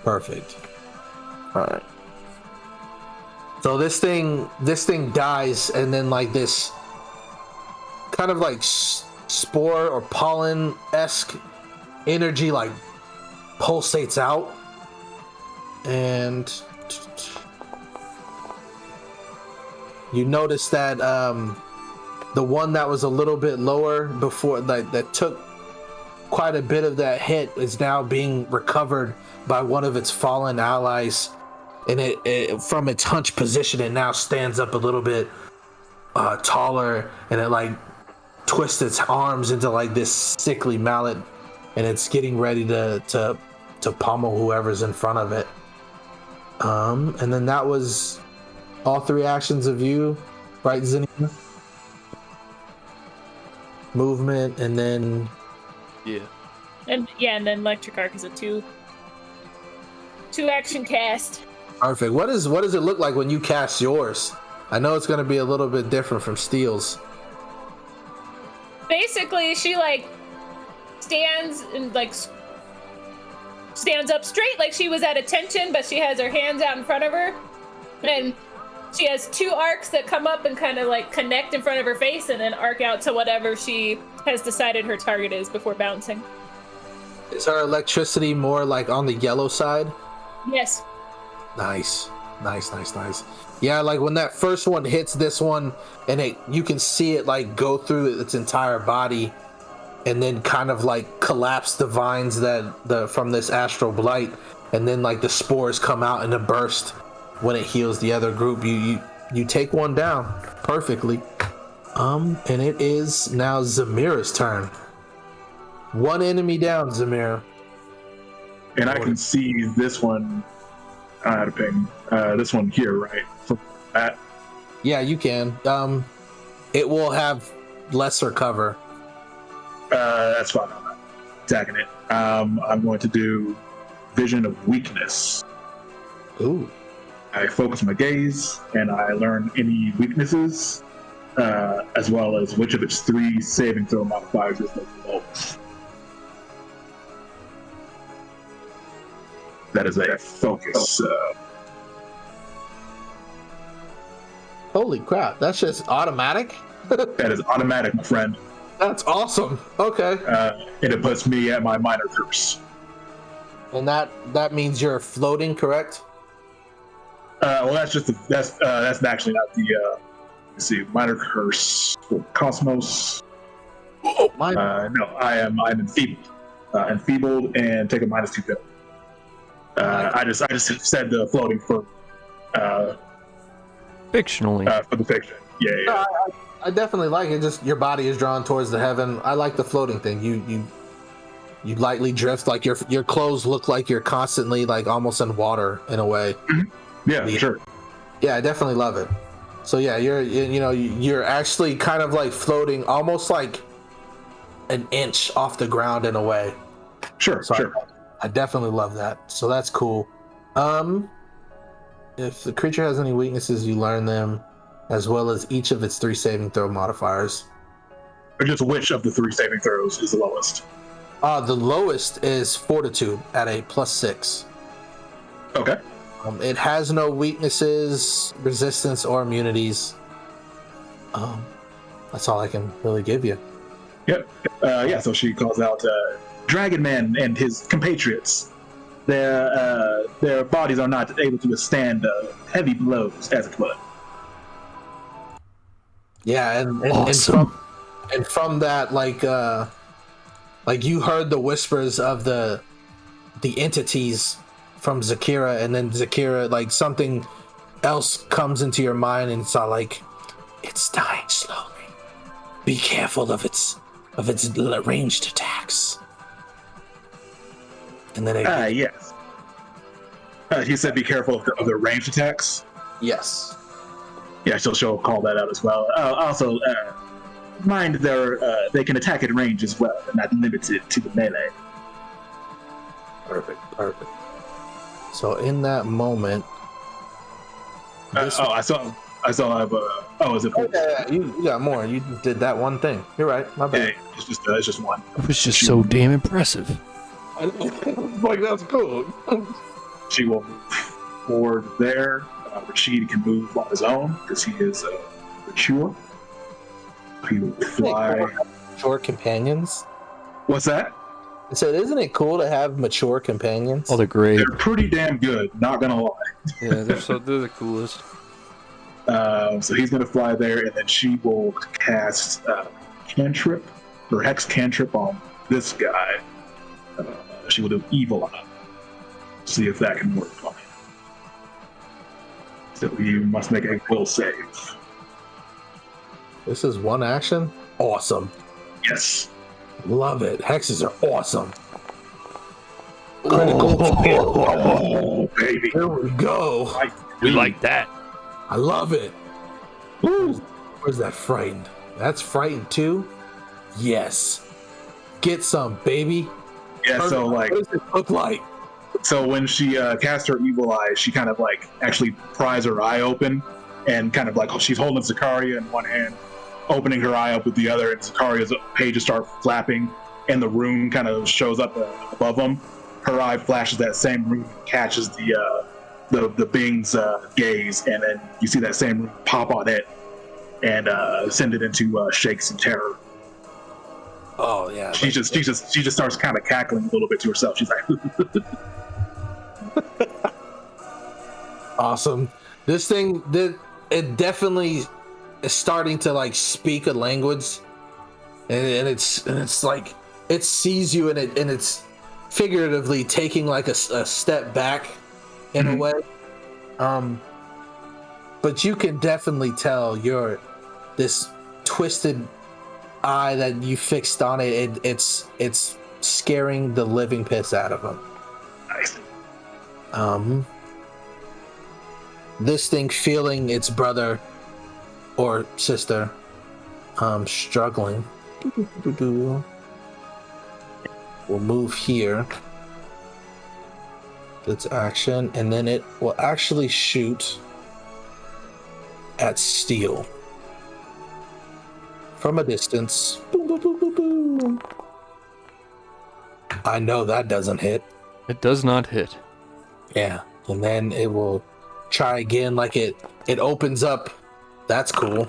Perfect. All right. So this thing dies, and then like this kind of like spore or pollen-esque energy like pulsates out, and you notice that the one that was a little bit lower before, that took quite a bit of that hit, is now being recovered by one of its fallen allies, and it from its hunched position, it now stands up a little bit taller, and it like twists its arms into like this sickly mallet, and it's getting ready to pummel whoever's in front of it. And then that was all 3 actions of you, right, Zinnia? Movement, and then and then electric arc is a 2 action cast. Perfect. What does it look like when you cast yours? I know it's going to be a little bit different from Steel's. Basically, she like stands up straight like she was at attention, but she has her hands out in front of her, and she has 2 arcs that come up and kind of like connect in front of her face, and then arc out to whatever she has decided her target is before bouncing. Is her electricity more like on the yellow side? Yes. Nice. Yeah, like when that first one hits this one, and you can see it like go through its entire body, and then kind of like collapse the vines from this astral blight, and then like the spores come out in a burst when it heals the other group. You take one down perfectly. And it is now Zamira's turn. 1 enemy down, Zamira. And I can see this one. I had to ping this one here, right? From that. Yeah, you can. It will have lesser cover. That's fine. I'm not attacking it. I'm going to do Vision of Weakness. Ooh. I focus my gaze and I learn any weaknesses, as well as which of its 3 saving throw modifiers is the lowest. That is a focus. Holy crap, that's just automatic? That is automatic, my friend. That's awesome. Okay. And it puts me at my minor curse. And that means you're floating, correct? Well, that's actually not the. Let's see, minor curse for Cosmos. No, I'm enfeebled and take a -2 penalty. I just said the floating for Fictionally. For the fiction. Yeah. I definitely like it. Just your body is drawn towards the heaven. I like the floating thing. You lightly drift, like your clothes look like you're constantly like almost in water in a way. Yeah, sure. Yeah, I definitely love it. So yeah, you're actually kind of like floating almost like an inch off the ground in a way. Sure. I definitely love that. So that's cool. If the creature has any weaknesses, you learn them, as well as each of its 3 saving throw modifiers. Or just which of the 3 saving throws is the lowest? The lowest is Fortitude at a +6. Okay. It has no weaknesses, resistance, or immunities. That's all I can really give you. Yep. So she calls out Dragon Man and his compatriots. Their bodies are not able to withstand heavy blows, as it were. Yeah, and Awesome. and from that, like you heard the whispers of the entities from Zakira, and then Zakira, like something else comes into your mind, and it's all like, it's dying slowly. Be careful of its ranged attacks. And then yes. He said, "Be careful of the ranged attacks." Yes. Yeah, she'll call that out as well. Also, mind they can attack at range as well, and not limited to the melee. Perfect. So in that moment, I still have is it? yeah, you got more. You did that one thing. You're right. My bad. Yeah, it's just one. It was just so damn impressive. I know. Like, that's cool. She will move forward there. Rashid can move on his own because he is mature. He will fly. Mature companions. What's that? I said, isn't it cool to have mature companions? Oh, they're great. They're pretty damn good. Not gonna lie. Yeah, they're the coolest. So he's gonna fly there, and then she will cast cantrip or hex cantrip on this guy. She will do evil eye. See if that can work on him. So you must make a will save. This is one action? Awesome. Yes. Love it. Hexes are awesome. Oh, baby. Here we go. We like that. I love it. Where's that frightened? That's frightened too? Yes. Get some, baby. Yeah, so like, what does it look like? So when she casts her evil eye, she kind of like actually pries her eye open, and kind of like she's holding Zakaria in one hand, opening her eye up with the other, and Zakaria's pages start flapping, and the rune kind of shows up above them. Her eye flashes that same rune, catches the being's gaze, and then you see that same rune pop on it and send it into shakes and terror. Oh yeah. She just starts kind of cackling a little bit to herself. She's like, awesome. This thing, it definitely is starting to like speak a language, and it's like it sees you, and it's figuratively taking like a step back in a way. But you can definitely tell this twisted eye that you fixed on it. It's scaring the living piss out of him. nice. This thing feeling its brother or sister struggling will move here its action, and then it will actually shoot at Steel from a distance. Boom, boom, boom, boom, boom. I know that doesn't hit. It does not hit. Yeah, and then it will try again. Like it opens up. That's cool.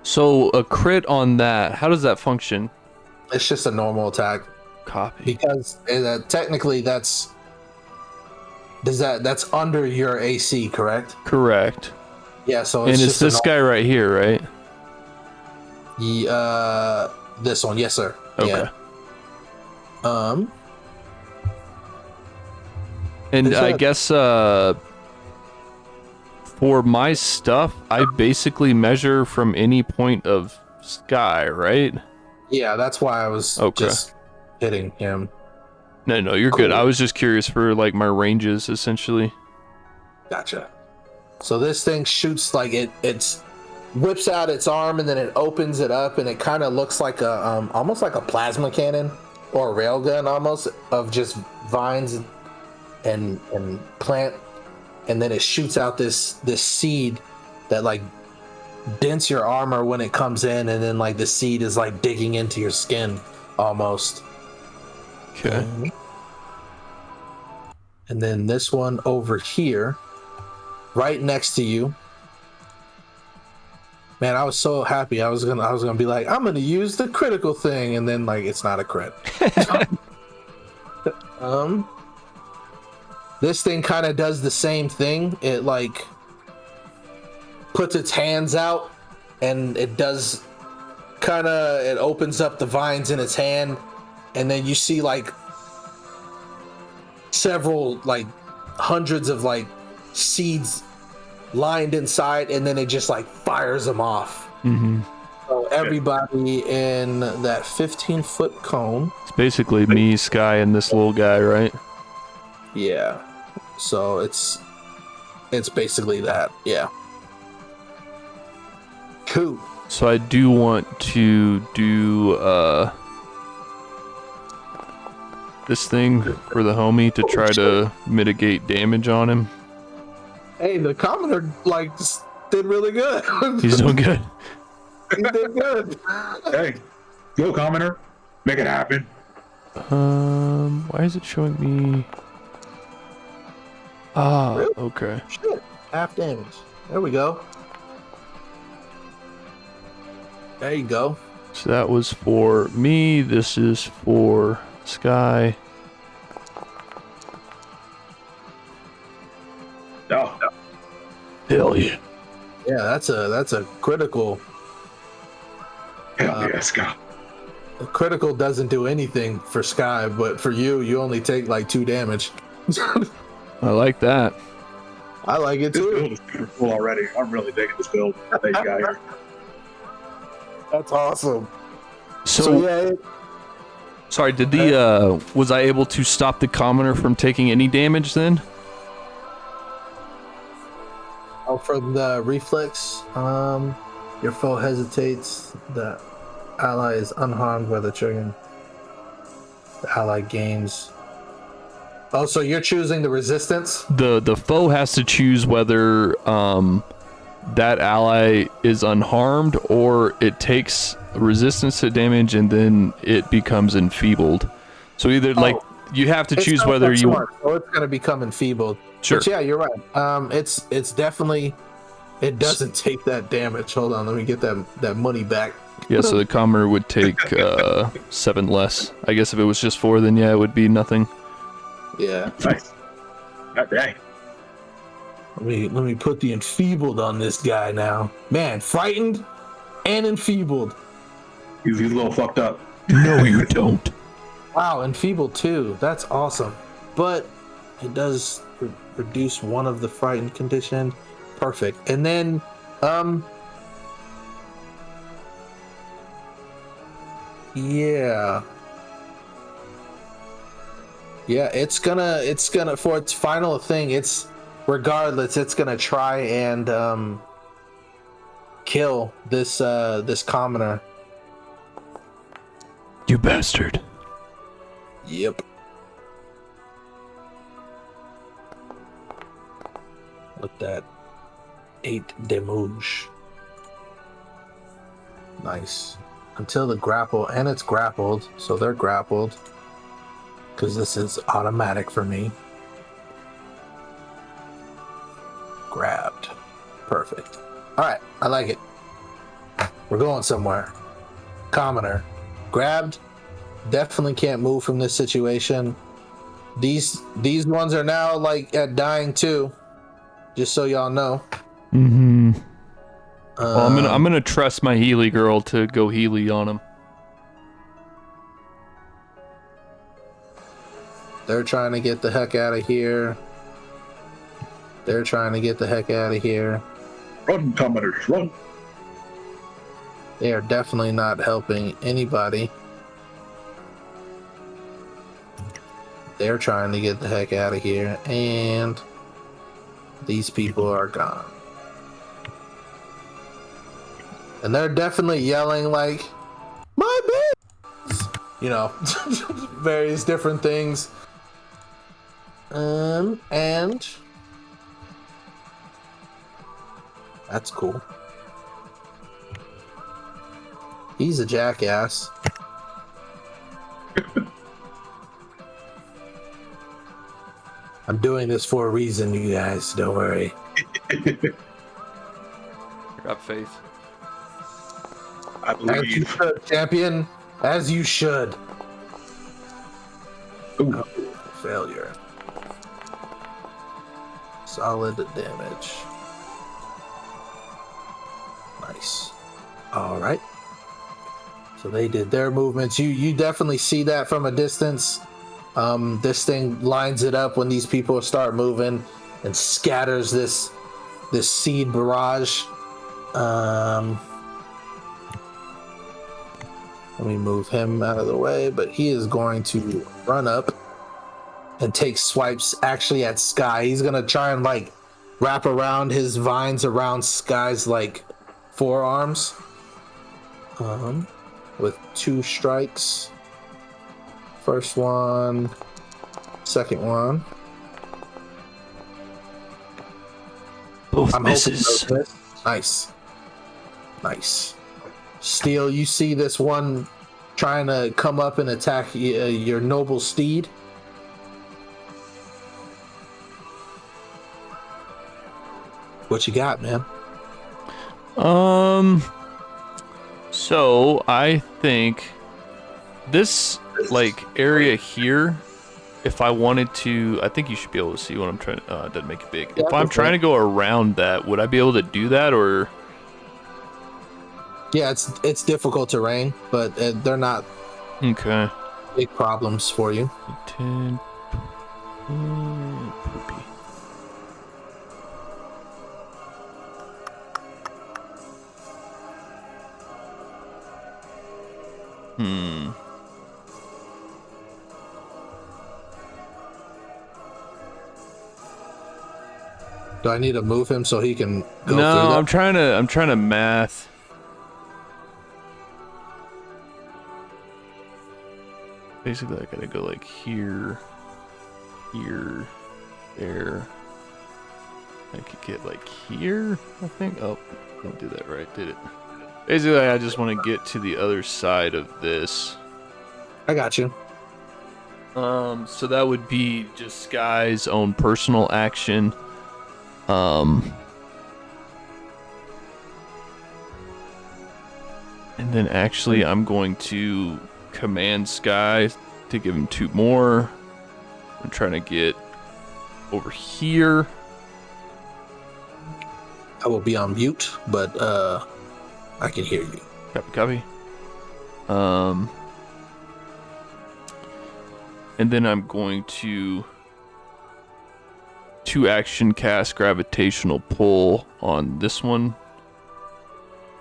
So a crit on that, how does that function? It's just a normal attack Copy. because technically that's under your AC, correct? Correct. Yeah. So And it's just this guy right here, right? this one, yes, sir. Okay. Yeah. And Is I that- guess for my stuff, I basically measure from any point of sky, right? Yeah, that's why I was Okay. just hitting him. No, you're good. Cool. I was just curious for like my ranges, essentially. Gotcha. So this thing shoots like it's whips out its arm and then it opens it up and it kind of looks like a almost like a plasma cannon or a railgun almost of just vines and plant, and then it shoots out this seed that like dents your armor when it comes in, and then like the seed is like digging into your skin almost. Okay. And then this one over here, right next to you. Man, I was so happy. I was gonna be like, I'm gonna use the critical thing, and then like it's not a crit. This thing kind of does the same thing. It like puts its hands out, and it does it opens up the vines in its hand, and then you see like several like hundreds of like seeds lined inside, and then it just like fires them off. Mm-hmm. So everybody in that 15-foot cone. It's basically me, Sky, and this little guy, right? Yeah. So it's basically that. Yeah. Cool. So I do want to do this thing for the homie to try to mitigate damage on him. Hey, the commoner like did really good. He's doing good. He did good. Hey, go commenter, make it happen. Why is it showing me? Ah, Really? okay. Shit. Half damage. There we go. There you go. So that was for me. This is for Sky. Oh, Hell yeah. Yeah, that's a critical. hell yes, go. A critical doesn't do anything for Sky, but for you only take like 2 damage. I like that. I like it This too. build is super cool already. I'm really digging this build that you got here. That's awesome. So, yeah, sorry, did the was I able to stop the commoner from taking any damage then? from the reflex, your foe hesitates. The ally is unharmed by the trigger. The ally gains. Oh, so you're choosing the resistance? The foe has to choose whether that ally is unharmed or it takes resistance to damage and then it becomes enfeebled. So either like you have to choose whether you so it's going to become enfeebled. Sure. But yeah, you're right. It's definitely, it doesn't take that damage. Hold on, let me get that money back. Yeah, so the commoner would take 7 less. I guess if it was just 4, then yeah, it would be nothing. Yeah. Nice. God dang. Let me put the enfeebled on this guy now. Man, frightened and enfeebled. He's a little fucked up. No, you don't. Wow, enfeebled too. That's awesome. But it does reduce one of the frightened condition. Perfect. And then yeah, it's gonna for its final thing, it's regardless, it's gonna try and kill this commoner. You bastard. Yep. with that 8 damage. Nice. Until the grapple, and it's grappled, so they're grappled. Because this is automatic for me. Grabbed. Perfect. Alright, I like it. We're going somewhere. Commoner. Grabbed. Definitely can't move from this situation. These ones are now like at dying too. Just so y'all know. Mm-hmm. Well, I'm gonna trust my Healy girl to go Healy on him. They're trying to get the heck out of here. They're trying to get the heck out of here. Run, commoners, run. They are definitely not helping anybody. They're trying to get the heck out of here, and these people are gone. And they're definitely yelling like, my bitch! You know, various different things. And that's cool. He's a jackass. I'm doing this for a reason, you guys. Don't worry. Got faith. I As you believe. should, champion. As you should. Ooh. Oh, failure. Solid damage. Nice. All right. So they did their movements. You definitely see that from a distance. This thing lines it up when these people start moving and scatters this seed barrage. Let me move him out of the way, but he is going to run up and take swipes actually at Sky. He's gonna try and like wrap around his vines around Sky's like forearms. With 2 strikes. First one, second one. Both misses. Nice. Nice. Steel, you see this one trying to come up and attack your noble steed. What you got, man? So I think this like area here, if I wanted to, I think you should be able to see what I'm trying. It doesn't make it big. Yeah, if I'm trying to go around that, would I be able to do that, or? Yeah, it's difficult terrain, but they're not Okay. big problems for you. 10. Poopy. Do I need to move him so he can go through No, that? I'm trying to math. Basically, I gotta go like here, here, there. I could get like here, I think. Oh, didn't do that right, did it? Basically, I just want to get to the other side of this. I got you. So that would be just Sky's own personal action. And then actually I'm going to command Sky to give him 2 more. I'm trying to get over here. I will be on mute, but I can hear you. Copy. And then I'm going to 2 action cast gravitational pull on this one.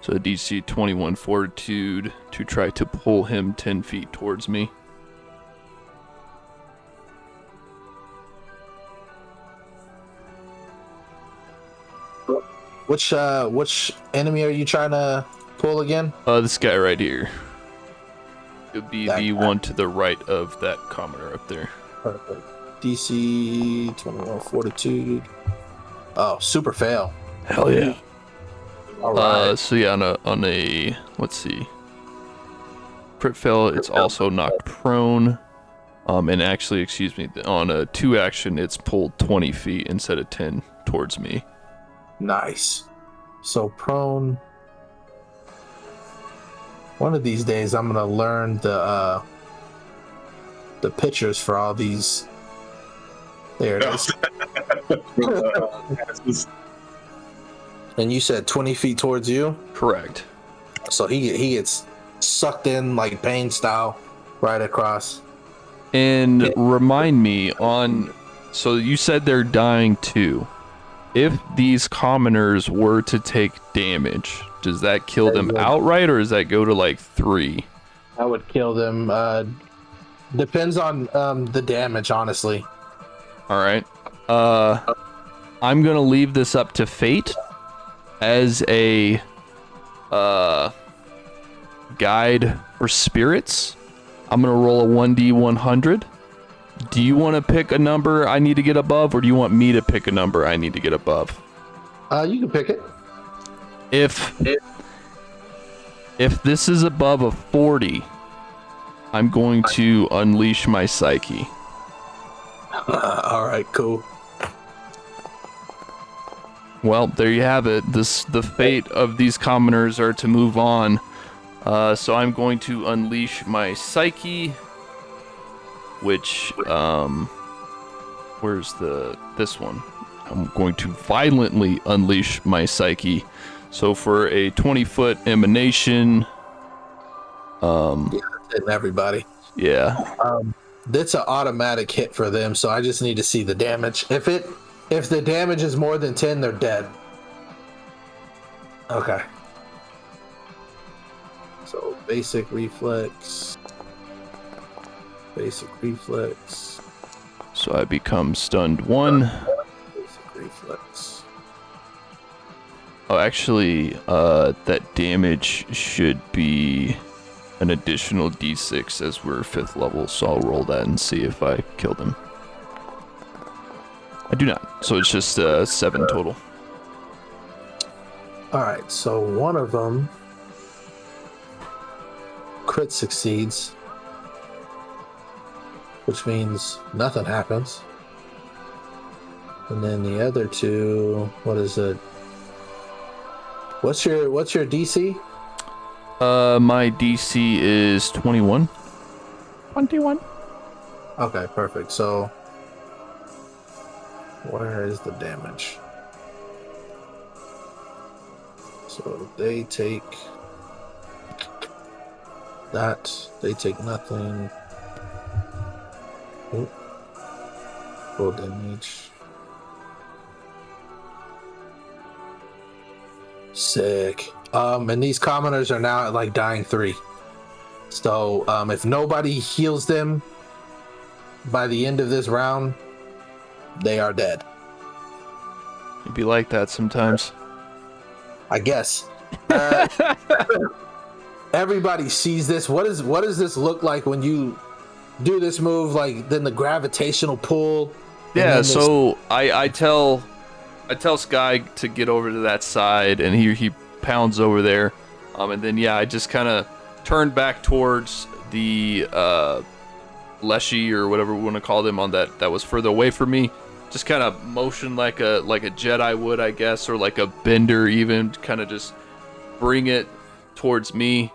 So a DC 21 fortitude to try to pull him 10 feet towards me. Which enemy are you trying to pull again? This guy right here. It would be That the guy. one to the right of that commoner up there. Perfect. DC 21 fortitude. Oh, super fail. Hell yeah. All right. So yeah, on a let's see, crit fail, it's also knocked prone. And actually, excuse me, on a 2 action, it's pulled 20 feet instead of 10 towards me. Nice. So prone. One of these days, I'm gonna learn the pictures for all these. There it is. And you said 20 feet towards you? Correct. So he gets sucked in like pain style right across. And remind me on, so you said they're dying too. If these commoners were to take damage, does that kill them outright, or does that go to like 3? I would kill them. Depends on the damage, honestly. All right. I'm gonna leave this up to fate as a guide for spirits. I'm gonna roll a 1d100. Do you want to pick a number I need to get above, or do you want me to pick a number I need to get above? You can pick it. If this is above a 40, I'm going to unleash my psyche. All right, cool. Well, there you have it. The fate of these commoners are to move on. So I'm going to unleash my psyche, which where's this one? I'm going to violently unleash my psyche. So for a 20-foot emanation, Hitting everybody. yeah. That's an automatic hit for them, so I just need to see the damage. If the damage is more than 10, they're dead. Okay. So basic reflex. Basic reflex. So I become stunned 1. Basic reflex. Oh, actually, that damage should be an additional d6 as we're 5th level, so I'll roll that and see if I killed him. I do not, so it's just 7 total. Alright, so one of them crit succeeds, which means nothing happens. And then the other 2, what is it? What's your DC? My DC is 21. 21. Okay, perfect. So where is the damage? So they take that. They take nothing. Oop. Full damage. Sick. And these commoners are now at like dying 3. So if nobody heals them by the end of this round, they are dead. It'd be like that sometimes. I guess. Everybody sees this. What does this look like when you do this move? Like then the gravitational pull. Yeah. So I tell Sky to get over to that side, and he pounds over there, and then I just kind of turned back towards the Leshy or whatever we want to call them on that was further away from me. Just kind of motion like a Jedi would, I guess, or like a bender even, kind of just bring it towards me,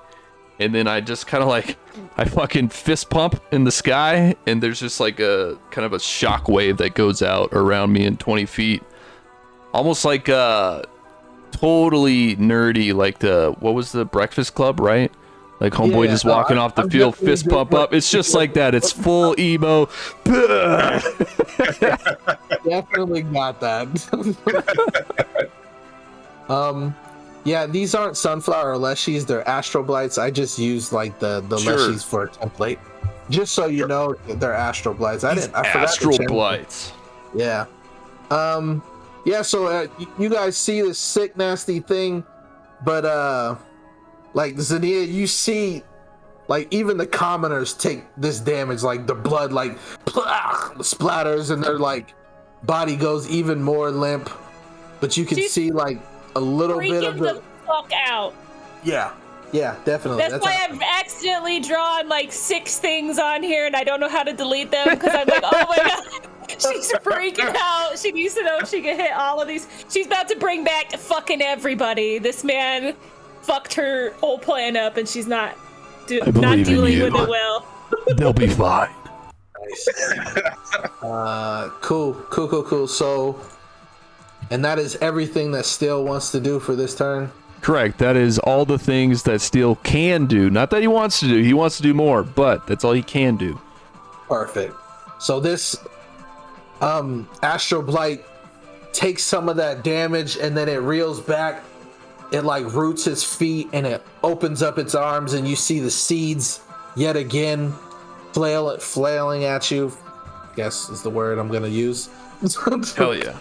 and then I just kind of I fucking fist pump in the sky, and there's just like a kind of a shock wave that goes out around me in 20 feet, almost like totally nerdy, like what was the Breakfast Club, right? Like homeboy just walking off the field, fist pump up. It's just like that. It's full emo. Definitely got that. Yeah, these aren't sunflower or leshies. They're astral blights. I just used like the Sure. leshies for a template, just so you know they're astral blights. I forgot to Astral change them. blights. Yeah. Yeah. So you guys see this sick, nasty thing, but like Zania, you see, like even the commoners take this damage. Like the blood, like splatters, and their like body goes even more limp. but you can She's see like a little bit of freaking the fuck out. Yeah, definitely. That's why I've accidentally drawn like 6 things on here, and I don't know how to delete them because I'm like, oh my god, she's freaking out. She needs to know if she can hit all of these. She's about to bring back fucking everybody. This man fucked her whole plan up, and she's not dealing with it well. They'll be fine. Nice. Cool. So, and that is everything that Steel wants to do for this turn. Correct. That is all the things that Steel can do. Not that he wants to do. He wants to do more, but that's all he can do. Perfect. So this Astral Blight takes some of that damage, and then it reels back. It like roots his feet, and it opens up its arms, and you see the seeds yet again flailing at you. I guess is the word I'm gonna use. Hell yeah.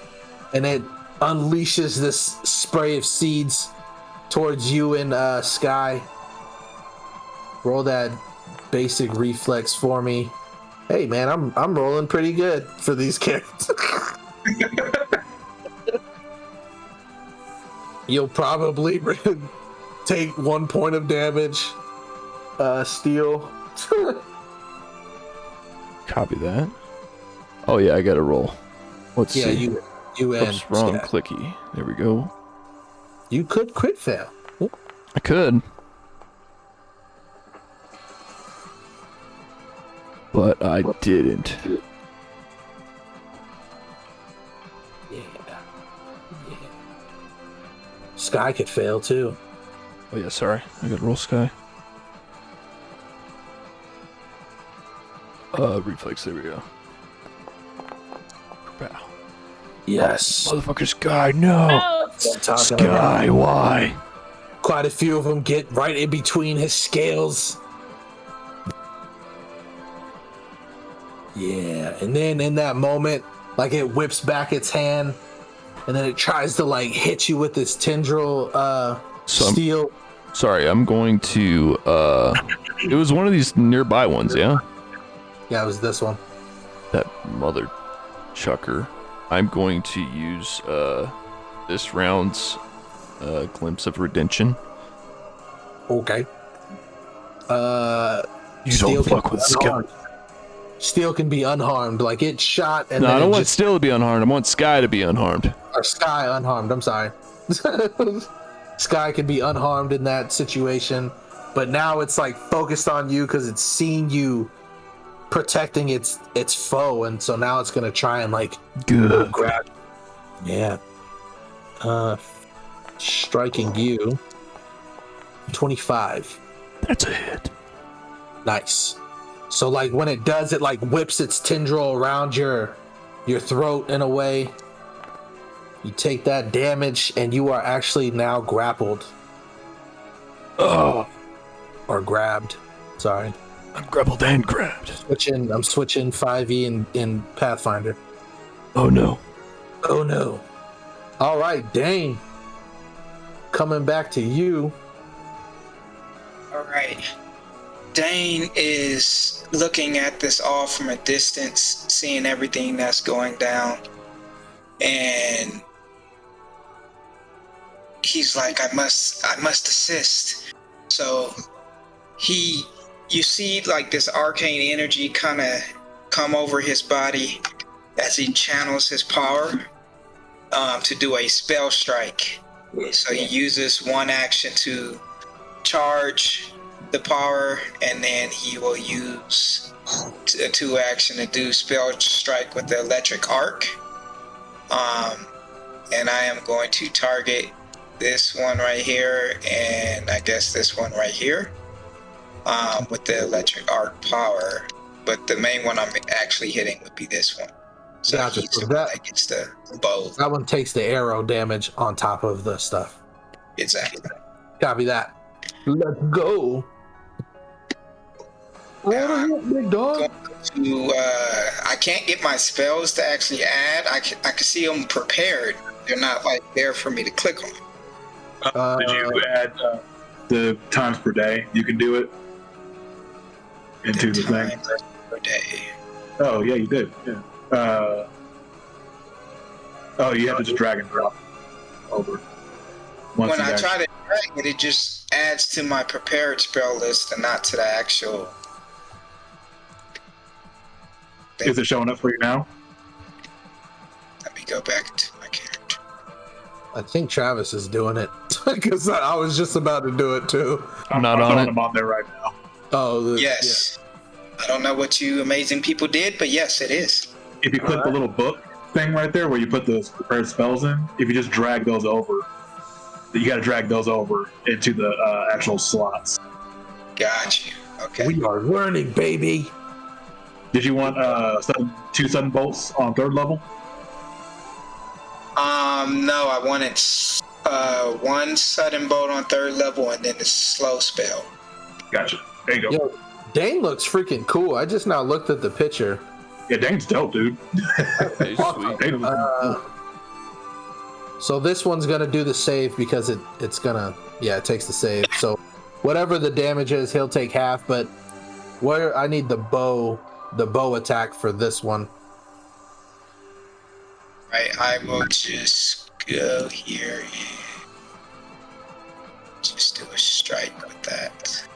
And it unleashes this spray of seeds towards you and Sky. Roll that basic reflex for me. Hey man, I'm rolling pretty good for these characters. You'll probably take 1 point of damage. Steel. Copy that. Oh yeah, I gotta roll. Let's see. You and Oops, wrong Sky. clicky. There we go. You could crit fail. I could. But I didn't. Yeah. Sky could fail too. Oh yeah, sorry. I gotta roll Sky. Reflex, there we go. Bow. Yes. Motherfucker Sky, no! Ouch. Sky, why? Quite a few of them get right in between his scales. Yeah, and then in that moment, like it whips back its hand, and then it tries to like hit you with this tendril steel. Sorry, I'm going to it was one of these nearby ones, yeah? Yeah, it was this one. That mother chucker. I'm going to use this round's glimpse of redemption. Okay. You don't fuck with Sky. Steel can be unharmed. Like it shot and No, then I don't it want just, Steel to be unharmed. I want Sky to be unharmed. or Sky unharmed. I'm sorry. Sky can be unharmed in that situation, but now it's like focused on you because it's seen you protecting its foe, and so now it's gonna try and like Good. grab. Yeah. Striking you. 25. That's a hit. Nice. So like when it does, it like whips its tendril around your throat in a way. You take that damage, and you are actually now grappled. Oh, Or grabbed. Sorry. I'm grappled and grabbed. I'm switching 5e in Pathfinder. Oh no. Oh no. All right, Dane. Coming back to you. All right. Dane is looking at this all from a distance, seeing everything that's going down. And he's like, I must assist. So you see like this arcane energy kind of come over his body as he channels his power to do a spell strike. So he uses one action to charge the power, and then he will use a 2 action to do spell strike with the electric arc. And I am going to target this one right here, and I guess this one right here, with the electric arc power. But the main one I'm actually hitting would be this one. So Gotcha. he's So the one that gets the bow. That one takes the arrow damage on top of the stuff. Exactly. Copy that. Let's go. Big dog. I can't get my spells to actually add. I can see them prepared. They're not like there for me to click on. Did you add the times per day? You can do it into the thing. Times per day. Oh yeah, you did. Yeah. Oh, you have to just drag and drop. over. When I try to drag it, it just adds to my prepared spell list and not to the actual. Is it showing up for you now? Let me go back to my character. I think Travis is doing it because I was just about to do it too. I'm not on throwing it. them on there right now. Oh, Yes. I don't know what you amazing people did, but yes, it is. If you click the little book thing right there where you put those prepared spells in, if you just drag those over, you got to drag those over into the actual slots. Got you. Okay. We are learning, baby. Did you want 2 sudden bolts on 3rd level? No, I wanted 1 sudden bolt on 3rd level and then the slow spell. Gotcha. There you go. Yo, Dane looks freaking cool. I just now looked at the picture. Yeah, Dane's dope, dude. Okay, sweet. Dane looks So this one's gonna do the save because it's gonna, it takes the save. So whatever the damage is, he'll take half. But where I need the bow attack for this one. Right, I will just go here and just do a strike with that.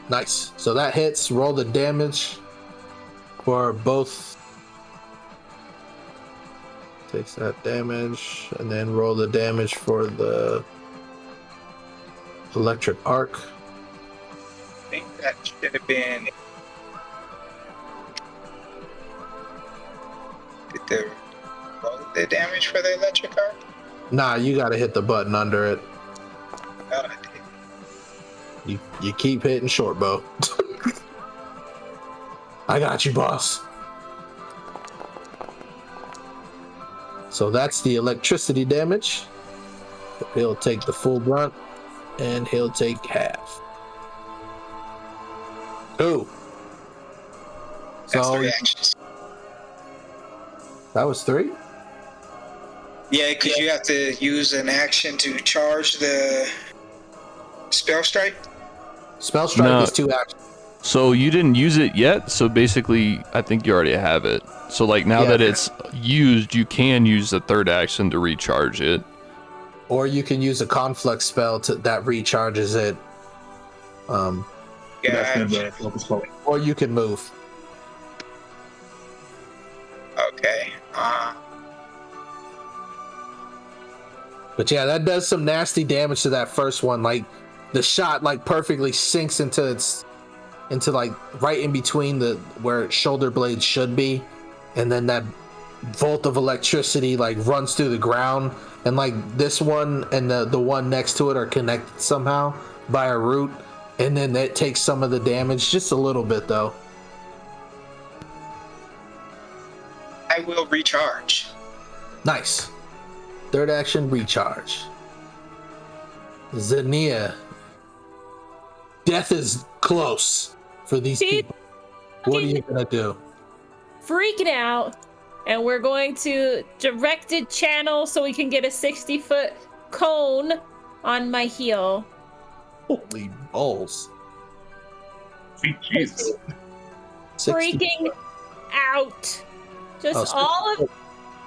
Nice. So that hits. Roll the damage for both. Takes that damage, and then roll the damage for the electric arc. I think that should have been. Did they roll the damage for the electric arc? Nah, you gotta hit the button under it. God, I did. You keep hitting short bow. I got you, boss. So that's the electricity damage. He'll take the full brunt, and he'll take half. Ooh. That's So 3 actions. that was 3? Yeah, because you have to use an action to charge the spell strike. Spell strike No. is 2 actions. So you didn't use it yet, so basically I think you already have it. So like now Yeah. that it's used, you can use the 3rd action to recharge it. Or you can use a conflict spell that recharges it. That's been Gotcha. the focus point. Or you can move. Okay. But yeah, that does some nasty damage to that first one. Like the shot like perfectly sinks into like right in between the where its shoulder blades should be, and then that volt of electricity like runs through the ground, and like this one and the one next to it are connected somehow by a root, and then that takes some of the damage, just a little bit though. I will recharge. Nice. 3rd action, recharge. Zania. Death is close for these people. What are you gonna do? Freaking out, and we're going to directed channel so we can get a 60-foot cone on my heel. Holy balls. Sweet Jesus. 60 Freaking out. Just Oh, all of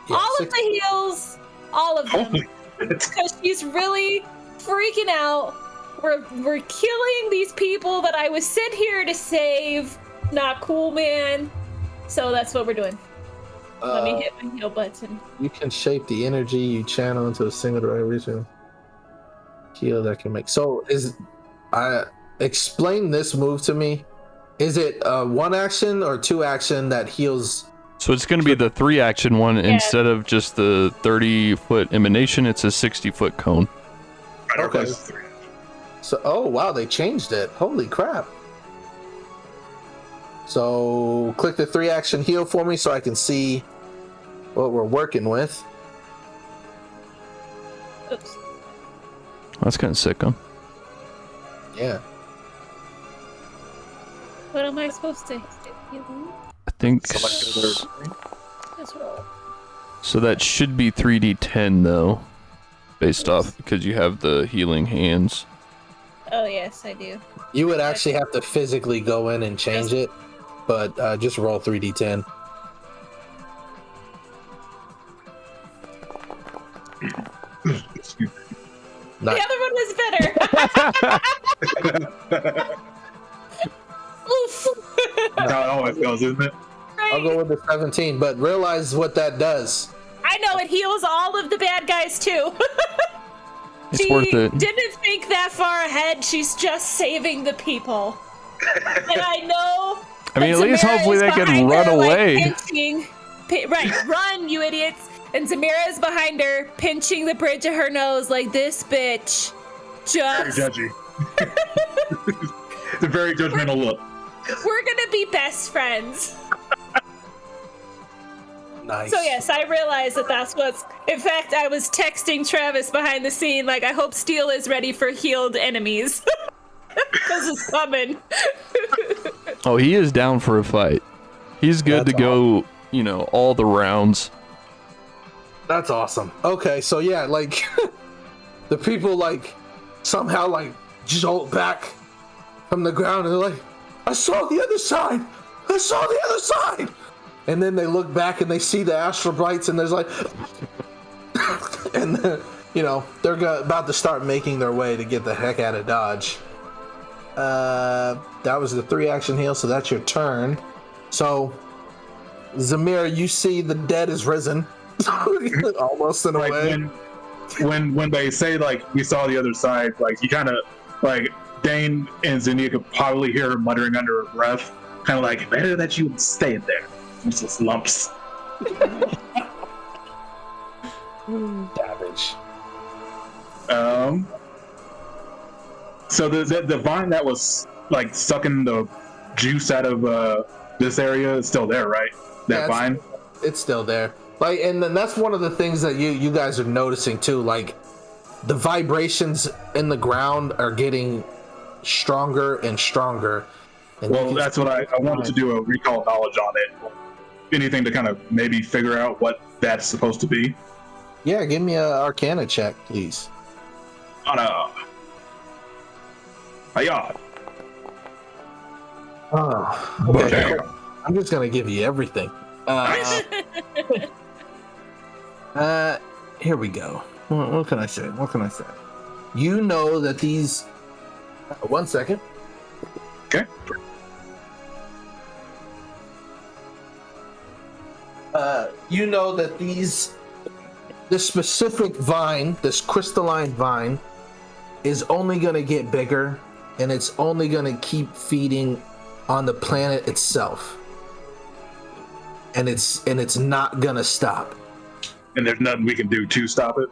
yeah, all of 60 the heels, all of them. Holy shit. Because she's really freaking out. We're killing these people that I was sent here to save. Not cool, man. So that's what we're doing. Let me hit my heal button. You can shape the energy you channel into a single direct region. Heal that can make. So explain this move to me. Is it 1 action or 2 action that heals? So it's going to be the 3 action one instead of just the 30-foot emanation. It's a 60-foot cone. Right, our Okay. place is 3. So, oh wow, they changed it. Holy crap. So click the 3 action heal for me so I can see what we're working with. Oops. That's kind of sick, huh? Yeah. What am I supposed to heal? I think Just roll. so. That should be 3d10 though, based off because you have the healing hands. Oh yes, I do. You would actually have to physically go in and change it, but just roll 3d10. Excuse me. Nice. The other one was better. Oof. That's how it always goes, isn't it? I'll go with the 17, but realize what that does. I know, it heals all of the bad guys too. It's She worth it. didn't think that far ahead. She's just saving the people. And I know. I mean, that at least Zamira hopefully is they can behind run her, like, away. right, run, you idiots. And Zamira's behind her, pinching the bridge of her nose like this bitch. Very Just. judgy. It's a very judgmental look. We're gonna be best friends. Nice. So yes, I realized that that's what's. In fact, I was texting Travis behind the scene, like, I hope Steel is ready for healed enemies. Because it's coming. Oh, he is down for a fight. He's good That's to go, you know, all the rounds. That's awesome. Okay, so yeah, like the people like somehow like jolt back from the ground and they're like, I saw the other side. I saw the other side. And then they look back and they see the astral brights and there's like, and then, you know, they're about to start making their way to get the heck out of Dodge. That was the 3-action heal, so that's your turn. So, Zamir, you see the dead is risen. Almost in a Like way. when they say like we saw the other side, like you kind of like Dane and Zinnia could probably hear her muttering under her breath, kind of like better that you stayed there. Just lumps. Damage. So the vine that was like sucking the juice out of this area is still there, right? That Yeah, vine. It's still there. Like, and then that's one of the things that you guys are noticing too. Like, the vibrations in the ground are getting stronger and stronger. And Well, that's what I wanted to do a recall knowledge on it. Anything to kind of maybe figure out what that's supposed to be. Yeah, give me a Arcana check, please. Oh, Hiya. Oh, okay. I'm just gonna give you everything. Here we go. What can I say? What can I say? You know that these. 1 second. Okay. You know that this specific vine, this crystalline vine, is only gonna get bigger, and it's only gonna keep feeding on the planet itself, and it's not gonna stop. And there's nothing we can do to stop it.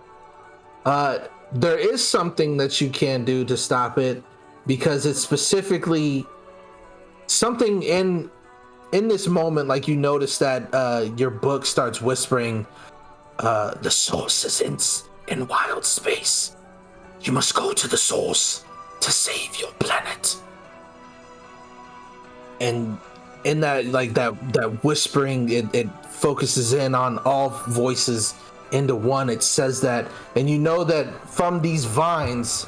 There is something that you can do to stop it, because it's specifically something in this moment. Like, you notice that your book starts whispering, the source is in wild space. You must go to the source to save your planet. And in that, like, that whispering, it focuses in on all voices into one. It says that, and you know that from these vines,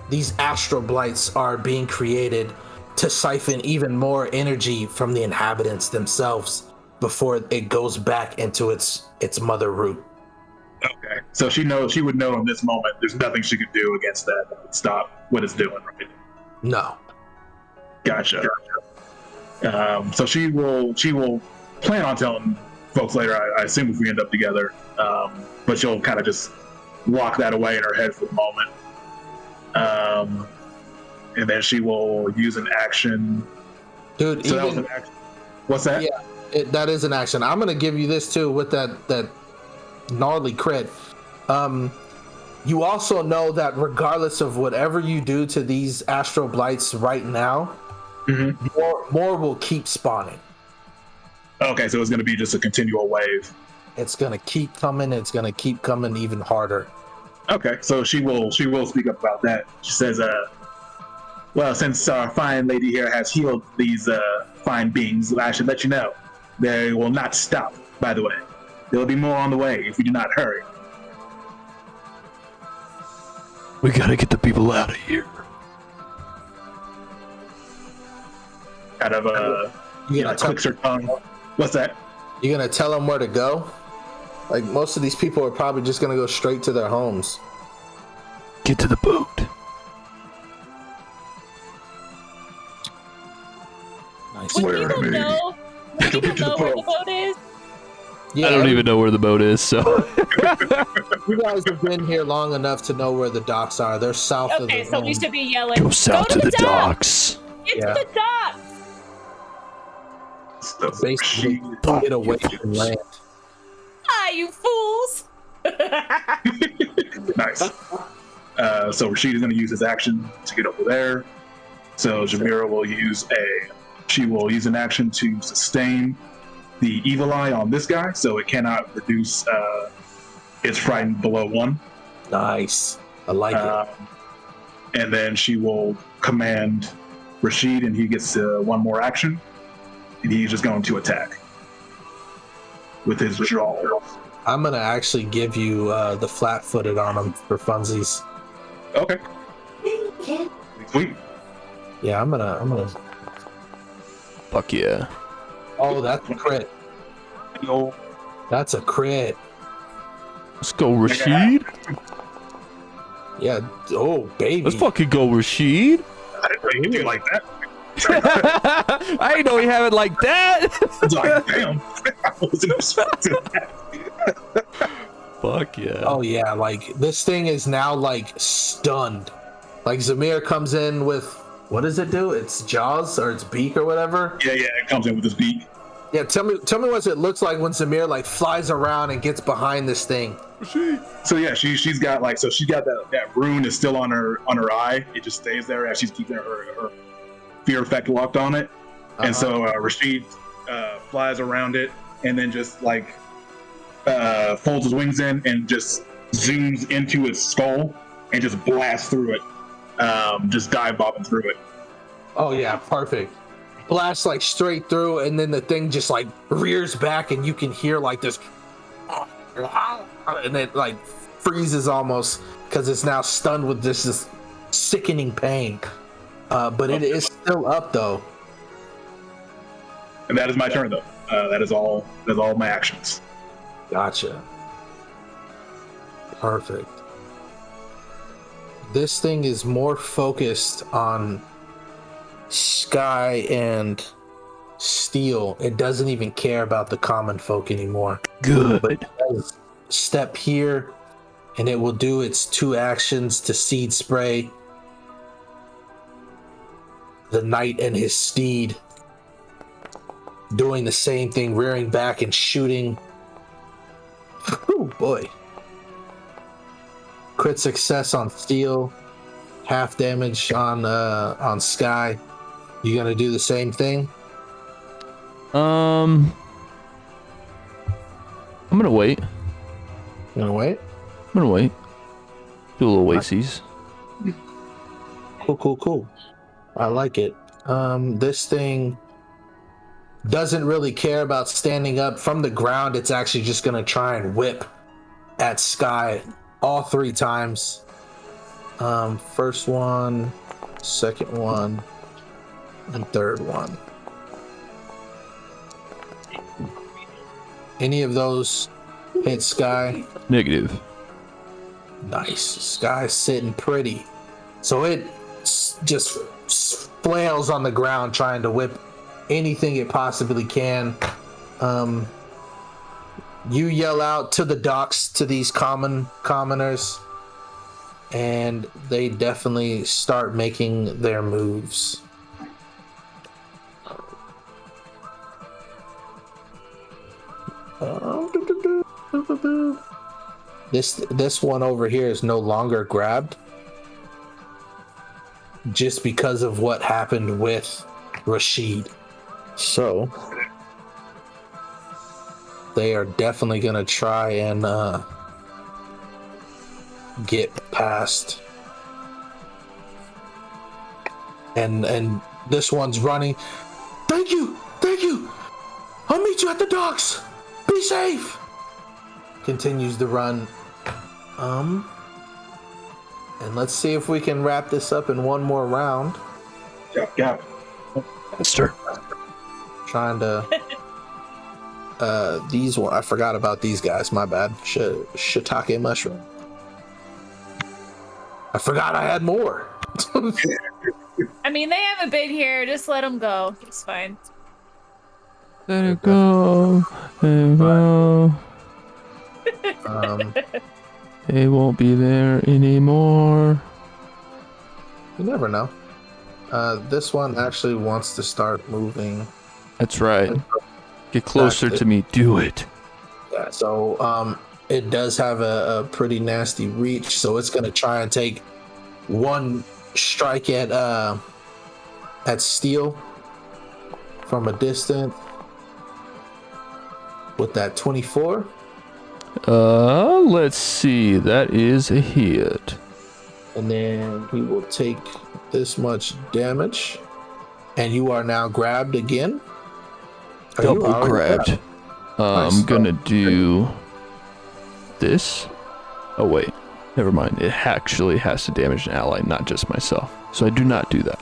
these astral blights are being created to siphon even more energy from the inhabitants themselves before it goes back into its mother root. Okay. So she would know in this moment there's nothing she could do against that would stop what it's doing, right? No. Gotcha. So she will plan on telling folks later, I assume, if we end up together. But she'll kind of just lock that away in her head for the moment. And then she will use an action. Dude, So that was an action. What's that? Yeah, that is an action. I'm gonna give you this too with that gnarly crit. You also know that regardless of whatever you do to these astral blights right now, more will keep spawning. Okay, so it's going to be just a continual wave. It's gonna keep coming. It's gonna keep coming even harder. Okay, so she will speak up about that. She says, well, since our fine lady here has healed these fine beings, I should let you know they will not stop, by the way. There will be more on the way if we do not hurry. We gotta get the people out of here. Kind of You gonna tell clicks her tongue. What's that? you gonna tell them where to go? Like most of these people are probably just gonna go straight to their homes. Get to the boat. Nice. Would Where people am I? know? Would people know where the boat is? Yeah, I don't even know where the boat is, so. You guys have been here long enough to know where the docks are. They're south of Okay, the so we should be yelling. Go south Go to the docks! docks. Get Yeah. to the docks! Stuff. basically Oh, get away you from fools. land. Ah, you fools! Nice. So Rashid is going to use his action to get over there. So Jamira will use an action to sustain the evil eye on this guy, so it cannot reduce its frightened below 1. Nice. I like it. And then she will command Rashid, and he gets 1 more action, and he's just going to attack with his jaw. I'm gonna actually give you the flat-footed on him for funsies. Okay. Sweet. Yeah, I'm gonna. Fuck yeah. Oh, that's a crit. Yo. That's a crit. Let's go, Rashid. Yeah. Oh, baby. Let's fucking go, Rashid. I didn't know you could do it like that. I didn't know he had it like that. It's like, damn. I wasn't expecting that. Fuck yeah. Oh yeah, like this thing is now like stunned. Like Zamir comes in with, what does it do? Its jaws or its beak or whatever. Yeah, it comes in with his beak. Yeah, tell me what it looks like when Zamir like flies around and gets behind this thing. So yeah, she's got like, so she got that rune is still on her eye. It just stays there as she's keeping her fear effect locked on it. And so Rashid flies around it and then just like folds his wings in and just zooms into its skull and just blasts through it. Just dive bobbing through it. Oh yeah, perfect. Blasts like straight through, and then the thing just like rears back, and you can hear like this, and it like freezes almost because it's now stunned with this sickening pain. But it is still up though. And that is my turn though. That is all my actions. Gotcha. Perfect. This thing is more focused on Sky and Steel. It doesn't even care about the common folk anymore. Good. But it does step here, and it will do its 2 actions to seed spray the knight and his steed, doing the same thing, rearing back and shooting. Oh boy. Crit success on Steel, half damage on Sky. You gonna do the same thing? I'm gonna wait. You gonna wait? I'm gonna wait. Do a little waisies. Cool. I like it. This thing doesn't really care about standing up from the ground. It's actually just gonna try and whip at Sky all 3 times. First one, second one, and third one. Any of those hit Sky? Negative. Nice. Sky's sitting pretty. So it just flails on the ground trying to whip anything it possibly can. You yell out to the docks to these commoners, and they definitely start making their moves. This one over here is no longer grabbed, just because of what happened with Rashid. So they are definitely gonna try and get past. And this one's running. Thank you. I'll meet you at the docks. Be safe. Continues to run. And let's see if we can wrap this up in one more round. Yeah. Mister. Trying to These one, I forgot about these guys. My bad. Shiitake mushroom. I forgot I had more. I mean, they haven't been here. Just let them go. It's fine. Let it go. Let it go. They won't be there anymore. You never know. This one actually wants to start moving. That's right. Get closer to me. Do it. Yeah, so it does have a pretty nasty reach, so it's gonna try and take one strike at steel from a distance with that 24. Let's see. That is a hit. And then he will take this much damage. And you are now grabbed again. Double grabbed. Nice. I'm gonna do this. Oh wait, never mind. It actually has to damage an ally, not just myself. So I do not do that.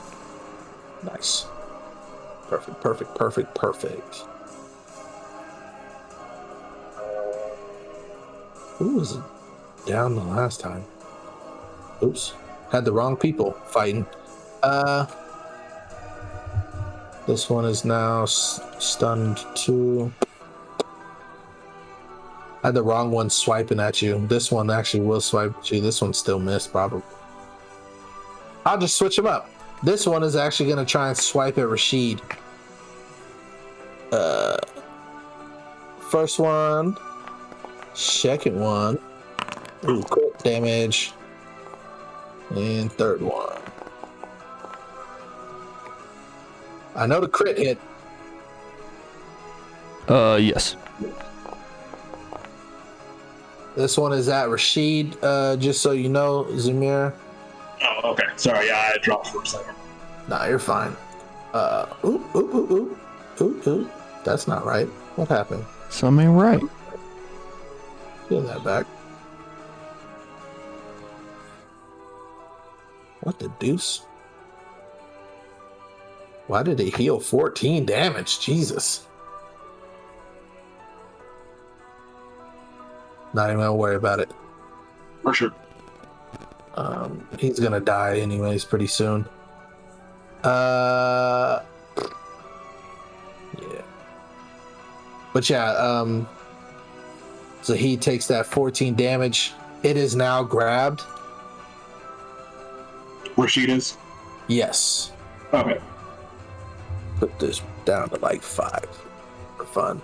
Nice. Perfect. Who was down the last time? Oops. Had the wrong people fighting. This one is now stunned too. Had the wrong one swiping at you. This one actually will swipe at you. This one still missed, probably. I'll just switch them up. This one is actually going to try and swipe at Rashid. First one. Second one. Ooh, crit damage. And third one. I know the crit hit. Yes. This one is at Rashid, just so you know, Zamir. Oh, okay. Sorry, yeah, I dropped for a second. Nah, you're fine. Ooh. That's not right. What happened? Something right. Get that back. What the deuce? Why did he heal 14 damage? Jesus. Not even gonna worry about it. For sure. He's gonna die anyways pretty soon. Yeah. But yeah, so he takes that 14 damage. It is now grabbed. Rashid is? Yes. Okay. Put this down to like 5 for fun.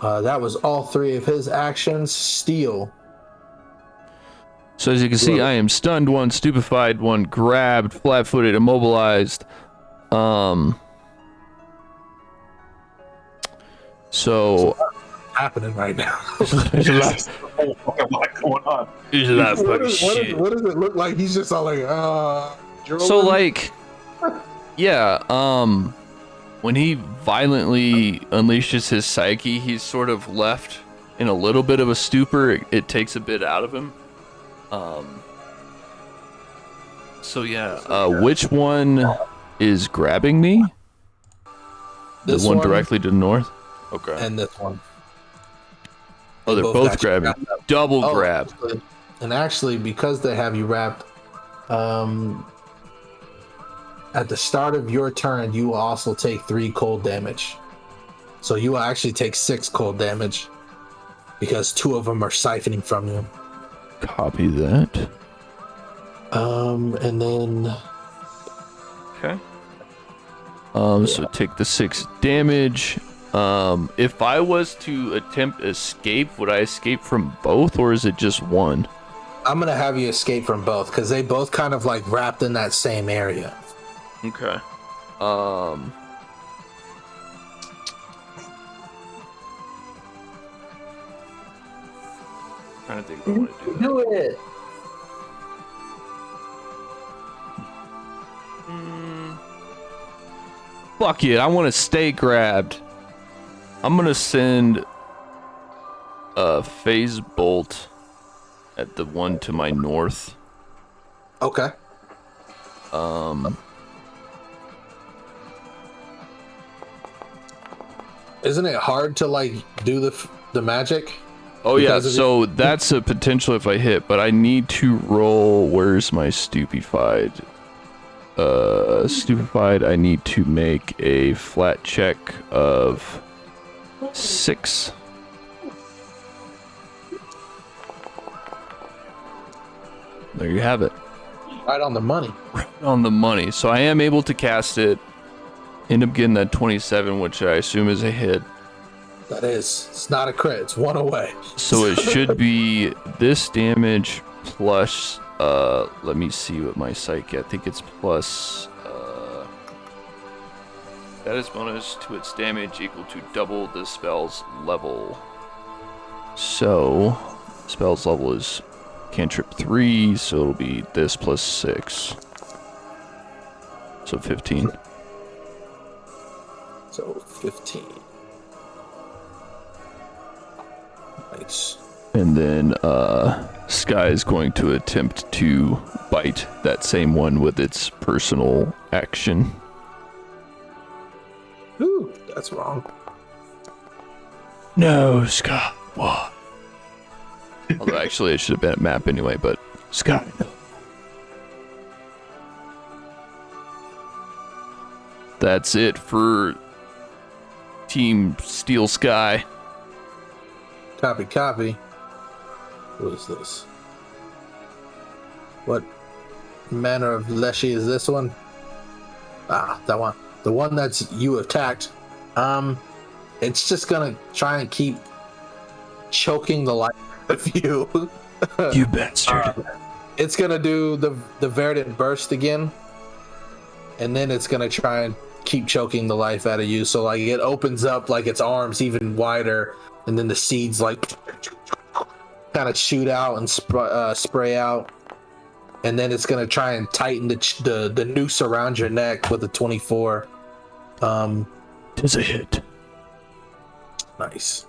That was all 3 of his actions. Steal. So as you can see, I am stunned, 1 stupefied, 1 grabbed, flat-footed, immobilized. So Happening right now. there's a lot. What going on? There's a lot of fucking shit. What does it look like? He's just all like, So like, yeah, when he violently unleashes his psyche, he's sort of left in a little bit of a stupor. It takes a bit out of him. So yeah, which one is grabbing me? This the one one directly to the north? Okay. and this one. Oh, they're both both got you grabbing. wrapped up. Double Oh, grab. And actually, because they have you wrapped, at the start of your turn, you will also take 3 cold damage. So you will actually take 6 cold damage because 2 of them are siphoning from you. Copy that. And then Okay. So take the 6 damage. If I was to attempt escape, would I escape from both, or is it just one? I'm gonna have you escape from both because they both kind of like wrapped in that same area. Okay. Trying to think what I want to do. Do it. Fuck it, I want to stay grabbed. I'm gonna send a phase bolt at the one to my north. Okay. Isn't it hard to like do the magic? Oh yeah, Because of so that's a potential if I hit, but I need to roll. Where's my stupefied? Stupefied. I need to make a flat check of 6. There you have it. Right on the money. On the money. So I am able to cast it. End up getting that 27, which I assume is a hit. That is. It's not a crit. It's one away. So it should be this damage plus, let me see what my psyche, I think it's plus, that is bonus to its damage equal to double the spell's level. So, spell's level is cantrip 3, so it'll be this plus 6. So 15. So 15. Nice. And then Sky is going to attempt to bite that same one with its personal action. Ooh, that's wrong. No, Sky. What? Although actually it should have been a map anyway, but Sky. No. That's it for Team Steel Sky. Copy. What is this? What manner of Leshy is this one? Ah, that one. The one that's you attacked. It's just gonna try and keep choking the life out of you. You bastard. It's gonna do the verdant burst again. And then it's gonna try and keep choking the life out of you. So like it opens up like its arms even wider, and then the seeds like kind of shoot out and spray out. And then it's gonna try and tighten the noose around your neck with a 24. Tis a hit. Nice.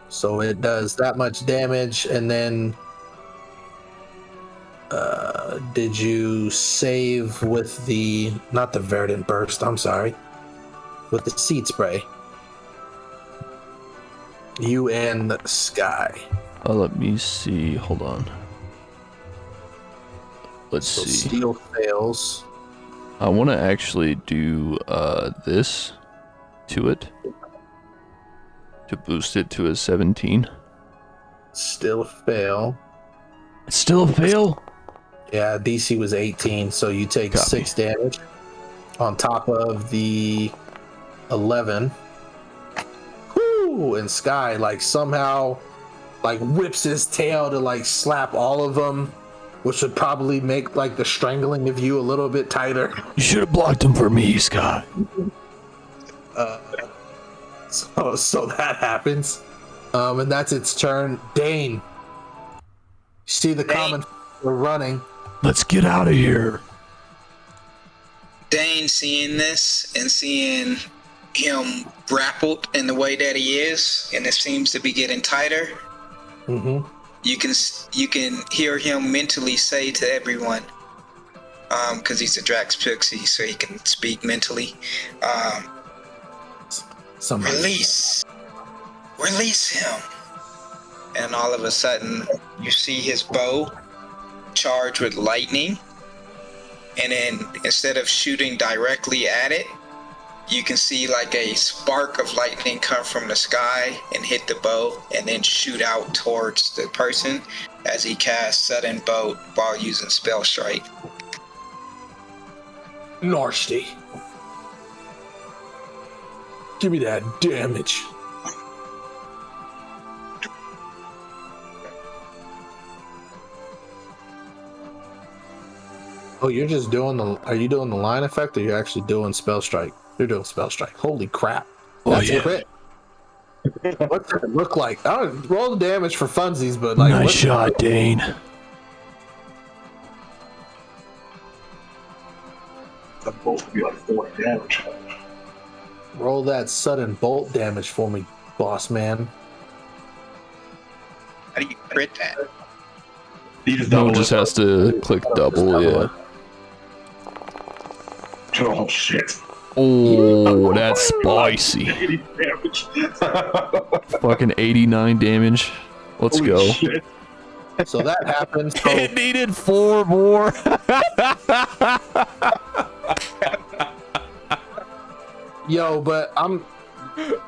So it does that much damage, and then did you save with the not the verdant burst? I'm sorry, with the seed spray. You and Sky. Let me see. Hold on. Let's So see. Steel fails. I want to actually do this to it to boost it to a 17. Still fail. It's still a fail. Yeah, DC was 18, so you take Copy. 6 damage on top of the 11. Whoo! And Sky like somehow like whips his tail to like slap all of them, which would probably make like the strangling of you a little bit tighter. You should have blocked him for me, Scott. So that happens, and that's its turn. Dane, you see the common we're running. Let's get out of here. Dane, seeing this and seeing him grappled in the way that he is, and it seems to be getting tighter, Mm-hmm. you can hear him mentally say to everyone, because he's a Drax Pixie, so he can speak mentally. Release him. And all of a sudden, you see his bow charged with lightning, and then instead of shooting directly at it, you can see like a spark of lightning come from the sky and hit the bow and then shoot out towards the person as he casts Sudden Bolt while using Spell Strike. Nasty. Give me that damage. Oh, you're just doing the. Are you doing the line effect, or you're actually doing Spell Strike? You're doing Spell Strike. Holy crap! That's a crit. What's it look like? I don't roll the damage for funsies, but like, Nice shot, Dane. That bolt would be like 40 damage. roll that sudden bolt damage for me, boss man. How do you crit that? You just No, double it just it. has to click double, yeah. Oh shit. Oh, that's spicy. 80 damage. Fucking 89 damage. Let's Holy go. shit. So that happens. So It needed 4 more. yo, but I'm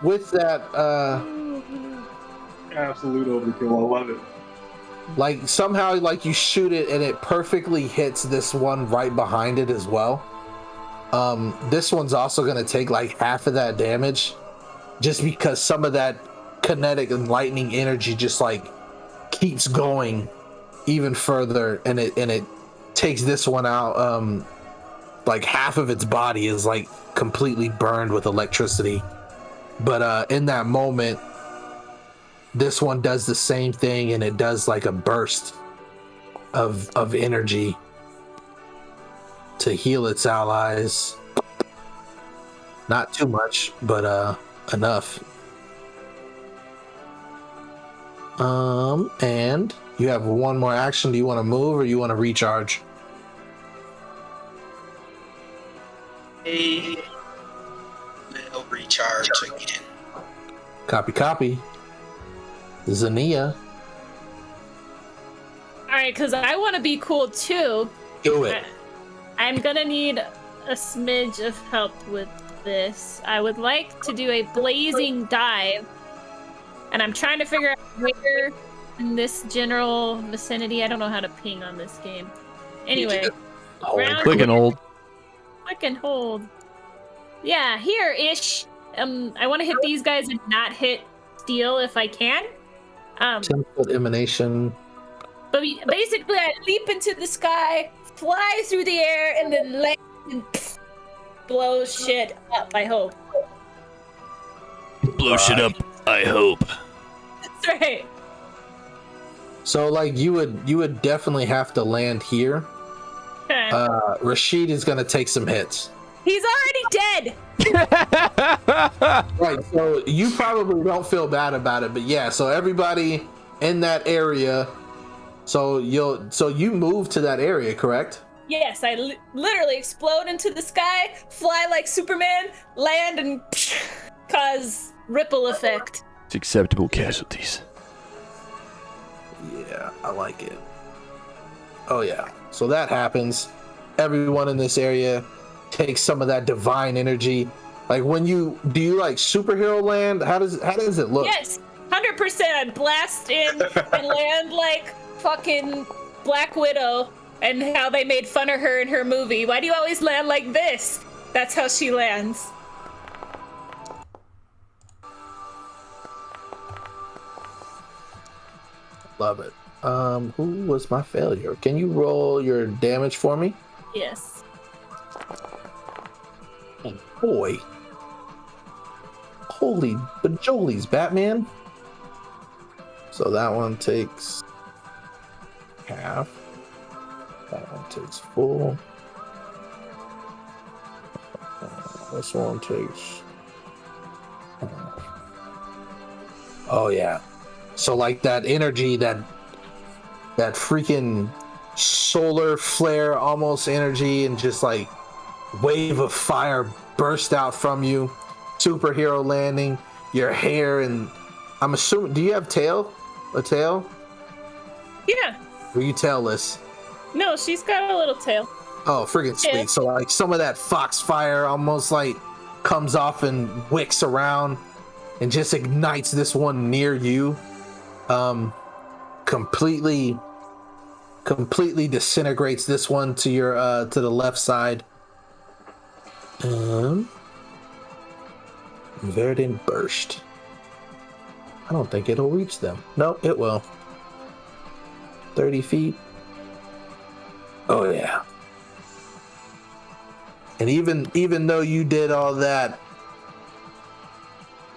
with that. Absolute overkill. I love it. Like somehow, like you shoot it and it perfectly hits this one right behind it as well. This one's also gonna take like half of that damage, just because some of that kinetic and lightning energy just like keeps going even further, and it takes this one out. Like half of its body is like completely burned with electricity. But in that moment, this one does the same thing, and it does like a burst of energy to heal its allies. Not too much, but enough. And you have one more action. Do you want to move or you want to recharge? A little recharge again. Copy. Zania, All right, because I want to be cool too. do it. I'm gonna need a smidge of help with this. I would like to do a blazing dive, and I'm trying to figure out where in this general vicinity. I don't know how to ping on this game. Anyway, round Click and hold. click and hold. Yeah, here-ish. I want to hit these guys and not hit steel if I can. 10-foot emanation. But basically, I leap into the sky, fly through the air, and then land and blow shit up, I hope. Blow shit up, I hope. That's right. So like you would definitely have to land here. Okay. Rashid is gonna take some hits. He's already dead! Right, so you probably don't feel bad about it, but yeah, so everybody in that area, so you move to that area, correct? Yes, I literally explode into the sky, fly like Superman, land, and cause ripple effect. It's acceptable casualties. Yeah, I like it. Oh yeah, so that happens. Everyone in this area takes some of that divine energy. Like when do you like superhero land? How does it look? Yes, 100%. I blast in and land like fucking Black Widow and how they made fun of her in her movie. Why do you always land like this? That's how she lands. Love it. Who was my failure? Can you roll your damage for me? Yes. Oh boy. Holy bajolies, Batman. So that one takes half. That one takes full. This one takes. Oh yeah. So like that energy, that freaking solar flare almost energy, and just like wave of fire burst out from you. Superhero landing, your hair, and I'm assuming, do you have tail? A tail? Yeah. Or are you tailless? No, she's got a little tail. Oh, friggin' sweet. Yeah. So like some of that foxfire almost like comes off and wicks around and just ignites this one near you. Completely disintegrates this one to your to the left side. Verdant burst. I don't think it'll reach them. No, it will. 30 feet. Oh yeah. And even though you did all that,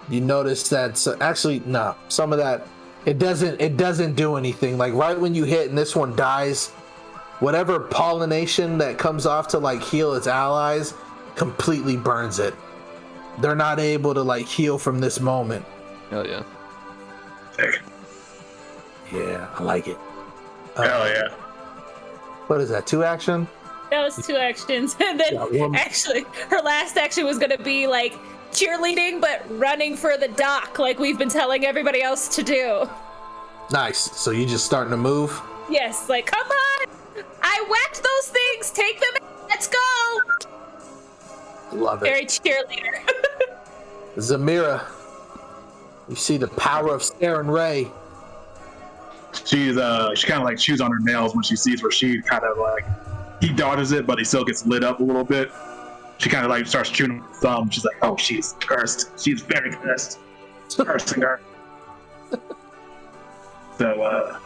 you notice that some of that it doesn't do anything. Like right when you hit and this one dies, whatever pollination that comes off to like heal its allies completely burns it. They're not able to like heal from this moment. Hell yeah. Yeah, I like it. Hell yeah. What is that? 2 action? That was 2 actions. And then actually, her last action was going to be like cheerleading, but running for the dock like we've been telling everybody else to do. Nice. So you just starting to move? Yes, like, come on! I whacked those things! Take them in! Let's go! Love it. Very cheerleader. Zamira, you see the power of Saren Ray. She kind of like chews on her nails when she sees Rashid kind of like, he dodges it, but he still gets lit up a little bit. She kind of like starts chewing on her thumb. She's like, oh, she's cursed. She's very cursed. Cursing her. So,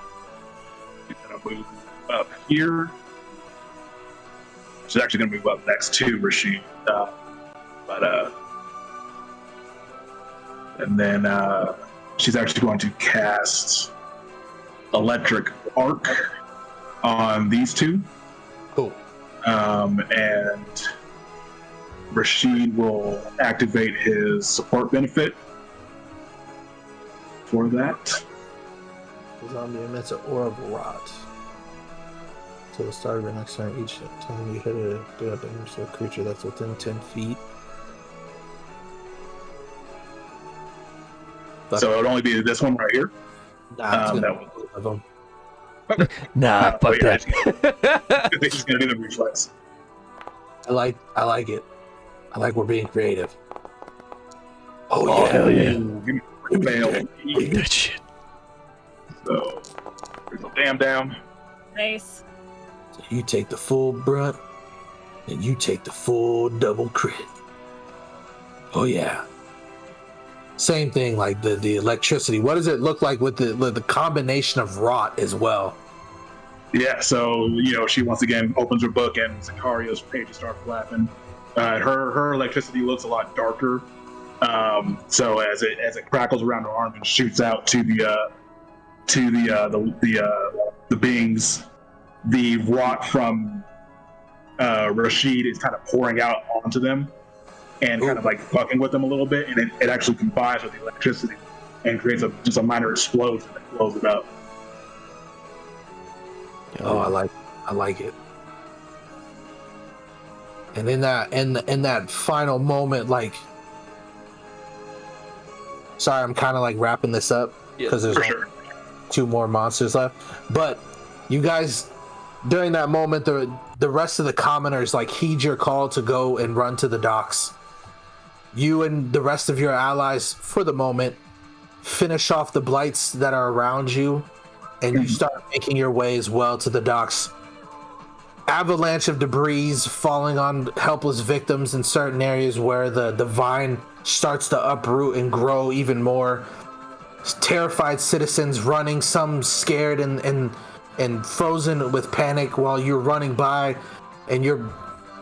we're gonna move up here. She's actually gonna move up next to Rashid. And then she's actually going to cast Electric Arc on these two. Cool. And Rashid will activate his support benefit for that. The zombie emits an aura of rot. Till the start of your next turn, each time you hit a damage to a creature that's within 10 feet. So it would only be this one right here. Nah, that one. of them. Nah, fuck that. I think he's gonna do the reflex. I like it. I like we're being creative. Oh, yeah. hell yeah. Give me fail. That shit. So there's a damn down. Nice. So you take the full brunt, and you take the full double crit. Oh yeah. Same thing like the electricity. What does it look like with the combination of rot as well? Yeah, so she once again opens her book and Zakaria's pages start flapping. Her electricity looks a lot darker. So as it crackles around her arm and shoots out to the beings, the rot from Rashid is kind of pouring out onto them and kind of like fucking with them a little bit, and it actually combines with the electricity and creates just a minor explosion that blows it up. Oh, I like it. And in that final moment, like, sorry, I'm kind of like wrapping this up because there's only 2 more monsters left. But you guys, during that moment, the rest of the commoners like heed your call to go and run to the docks. You and the rest of your allies, for the moment, finish off the blights that are around you, and you start making your way as well to the docks. Avalanche of debris falling on helpless victims in certain areas where the vine starts to uproot and grow even more. Terrified citizens running, some scared and frozen with panic while you're running by, and you're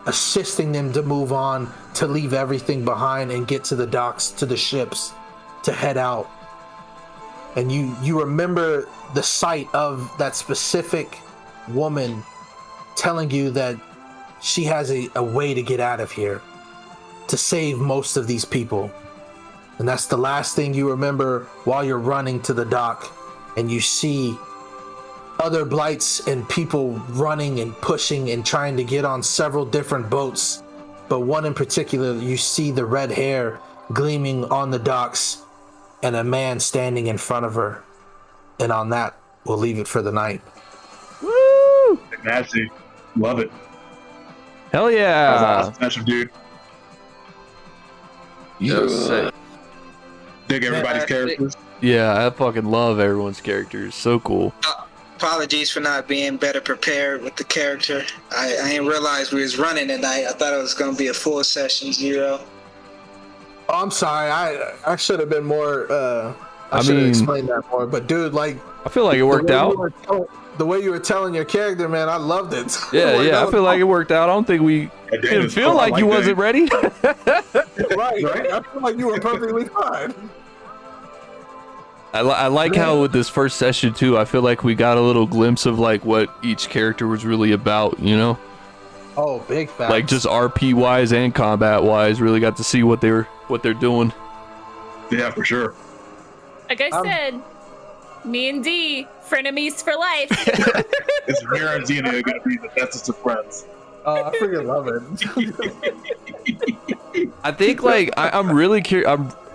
assisting them to move on, to leave everything behind and get to the docks, to the ships, to head out. And you remember the sight of that specific woman telling you that she has a way to get out of here, to save most of these people. And that's the last thing you remember while you're running to the dock, and you see other blights and people running and pushing and trying to get on several different boats. But one in particular, you see the red hair gleaming on the docks and a man standing in front of her. And on that, we'll leave it for the night. Woo! Nasty. Love it. Hell yeah. That was awesome session, dude. Sick. Dig everybody's characters. Yeah, I fucking love everyone's characters. So cool. Apologies for not being better prepared with the character. I didn't realize we was running tonight. I thought it was going to be a full session 0. Oh, I'm sorry. I should have been more. I should have explained that more. But dude, like, I feel like it worked out. The way you were telling your character, man, I loved it. Yeah. I feel like it worked out. I don't think we didn't feel like you wasn't ready. right. I feel like you were perfectly fine. I like how with this first session too, I feel like we got a little glimpse of like what each character was really about, Oh, big facts. like just RP wise and combat wise, really got to see what they're doing. Yeah, for sure. Like I said, me and D, frenemies for life. It's Mira and Xena are going to be the bestest of friends. Oh, I freaking love it. I think like I'm really curious.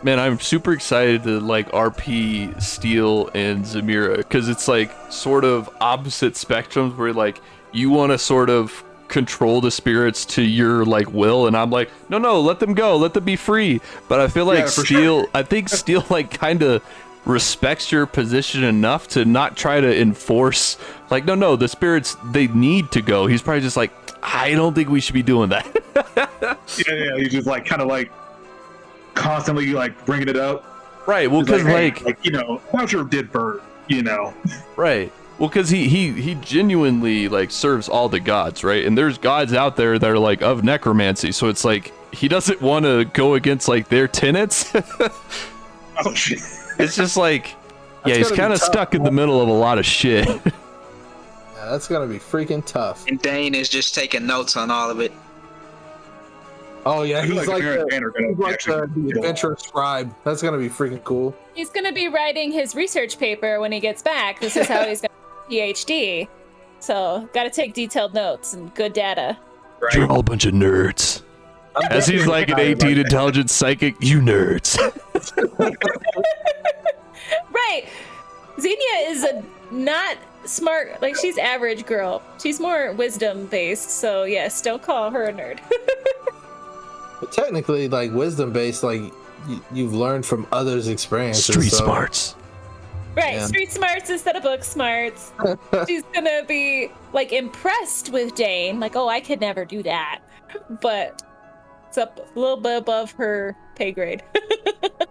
I'm super excited to like RP Steel and Zamira because it's like sort of opposite spectrums where like you want to sort of control the spirits to your like will, and I'm like, no, let them go, let them be free. But I feel like Steel, I think Steel like kind of respects your position enough to not try to enforce like, no, the spirits, they need to go. He's probably just like, I don't think we should be doing that. yeah, he's just like kind of like constantly like bringing it up. Right. Well, because like you know, Boucher did burn, you know. Right. Well, because he genuinely like serves all the gods, right? And there's gods out there that are like of necromancy, so it's like he doesn't want to go against like their tenets. Oh shit. It's just like, yeah, That's he's kind of stuck in the middle of a lot of shit. Yeah, that's gonna be freaking tough. And Dane is just taking notes on all of it. Oh yeah, I feel he's like Samira and Dane are gonna he's like actually the adventure scribe. That's gonna be freaking cool. He's gonna be writing his research paper when he gets back. This is how he's gonna PhD. So gotta take detailed notes and good data. Right. You're all a bunch of nerds. As he's like an 18 intelligent psychic, you nerds. Right. Xenia is a not smart, like she's average girl. She's more wisdom based. So yes, don't call her a nerd. But technically, like wisdom based, like you've learned from others' experiences. Street so- smarts. Right, Yeah. street smarts instead of book smarts. She's gonna be like impressed with Dane, like, oh, I could never do that. But it's up a little bit above her pay grade.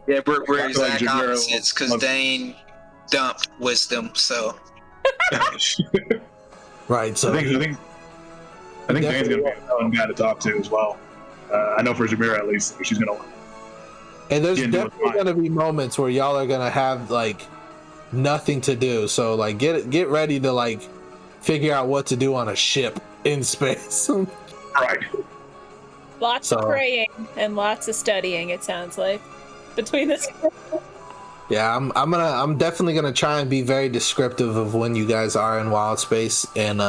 Yeah, we're exact Jamiro opposites because was- Dane dumped wisdom, so Right. So I think Dane's gonna be a fun guy to talk to as well. I know for Jamira at least, she's gonna. and there's Yeah, no, definitely fine. gonna be moments where y'all are gonna have like nothing to do. So like get ready to like figure out what to do on a ship in space. Right. Lots of So- praying and lots of studying, it sounds like. Between this Yeah, I'm definitely gonna try and be very descriptive of when you guys are in wild space and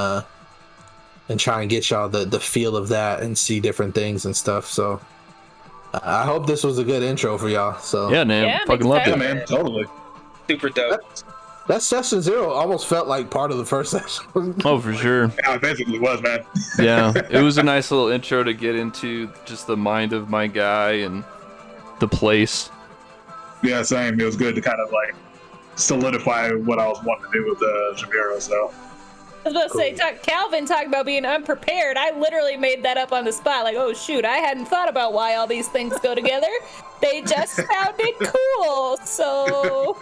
try and get y'all the feel of that and see different things and stuff. So I hope this was a good intro for y'all. So Yeah, man. Yeah, Fucking makes loved Yeah, it. man. Totally. super dope. that session 0 almost felt like part of the first session. Oh, for sure. Yeah, it basically was, man. Yeah, it was a nice little intro to get into just the mind of my guy and the place. Yeah, same. It was good to kind of like solidify what I was wanting to do with Jamiro. So I was about to say, Calvin talked about being unprepared. I literally made that up on the spot. Like, oh shoot, I hadn't thought about why all these things go together. They just sounded cool. So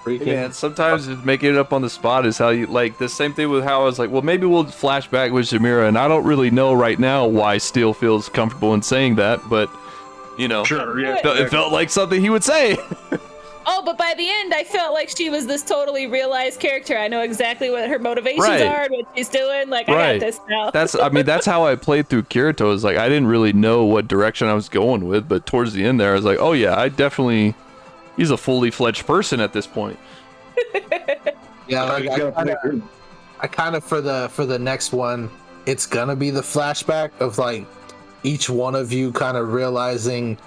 Freaking Man, sometimes just making it up on the spot is how you like the same thing with how I was like, well, maybe we'll flash back with Zamira, and I don't really know right now why Steele feels comfortable in saying that, but you know, sure, yeah. it felt like something he would say. oh, but by the end, I felt like she was this totally realized character. I know exactly what her motivations Right. are and what she's doing. Like, I Right. got this now. That's how I played through Kirito. Is like I didn't really know what direction I was going with, but towards the end there, I was like, oh yeah, he's a fully fledged person at this point. yeah, like Yeah, I kind of for the next one, it's gonna be the flashback of like each one of you kind of realizing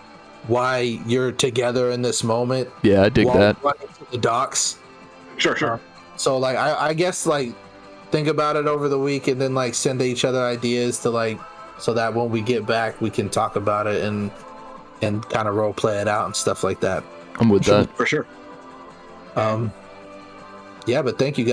why you're together in this moment. Yeah, I dig while that. running to the docks. sure. So like I guess like think about it over the week and then like send each other ideas to like so that when we get back we can talk about it and kind of role play it out and stuff like that. I'm with that. For sure. Yeah, but thank you guys.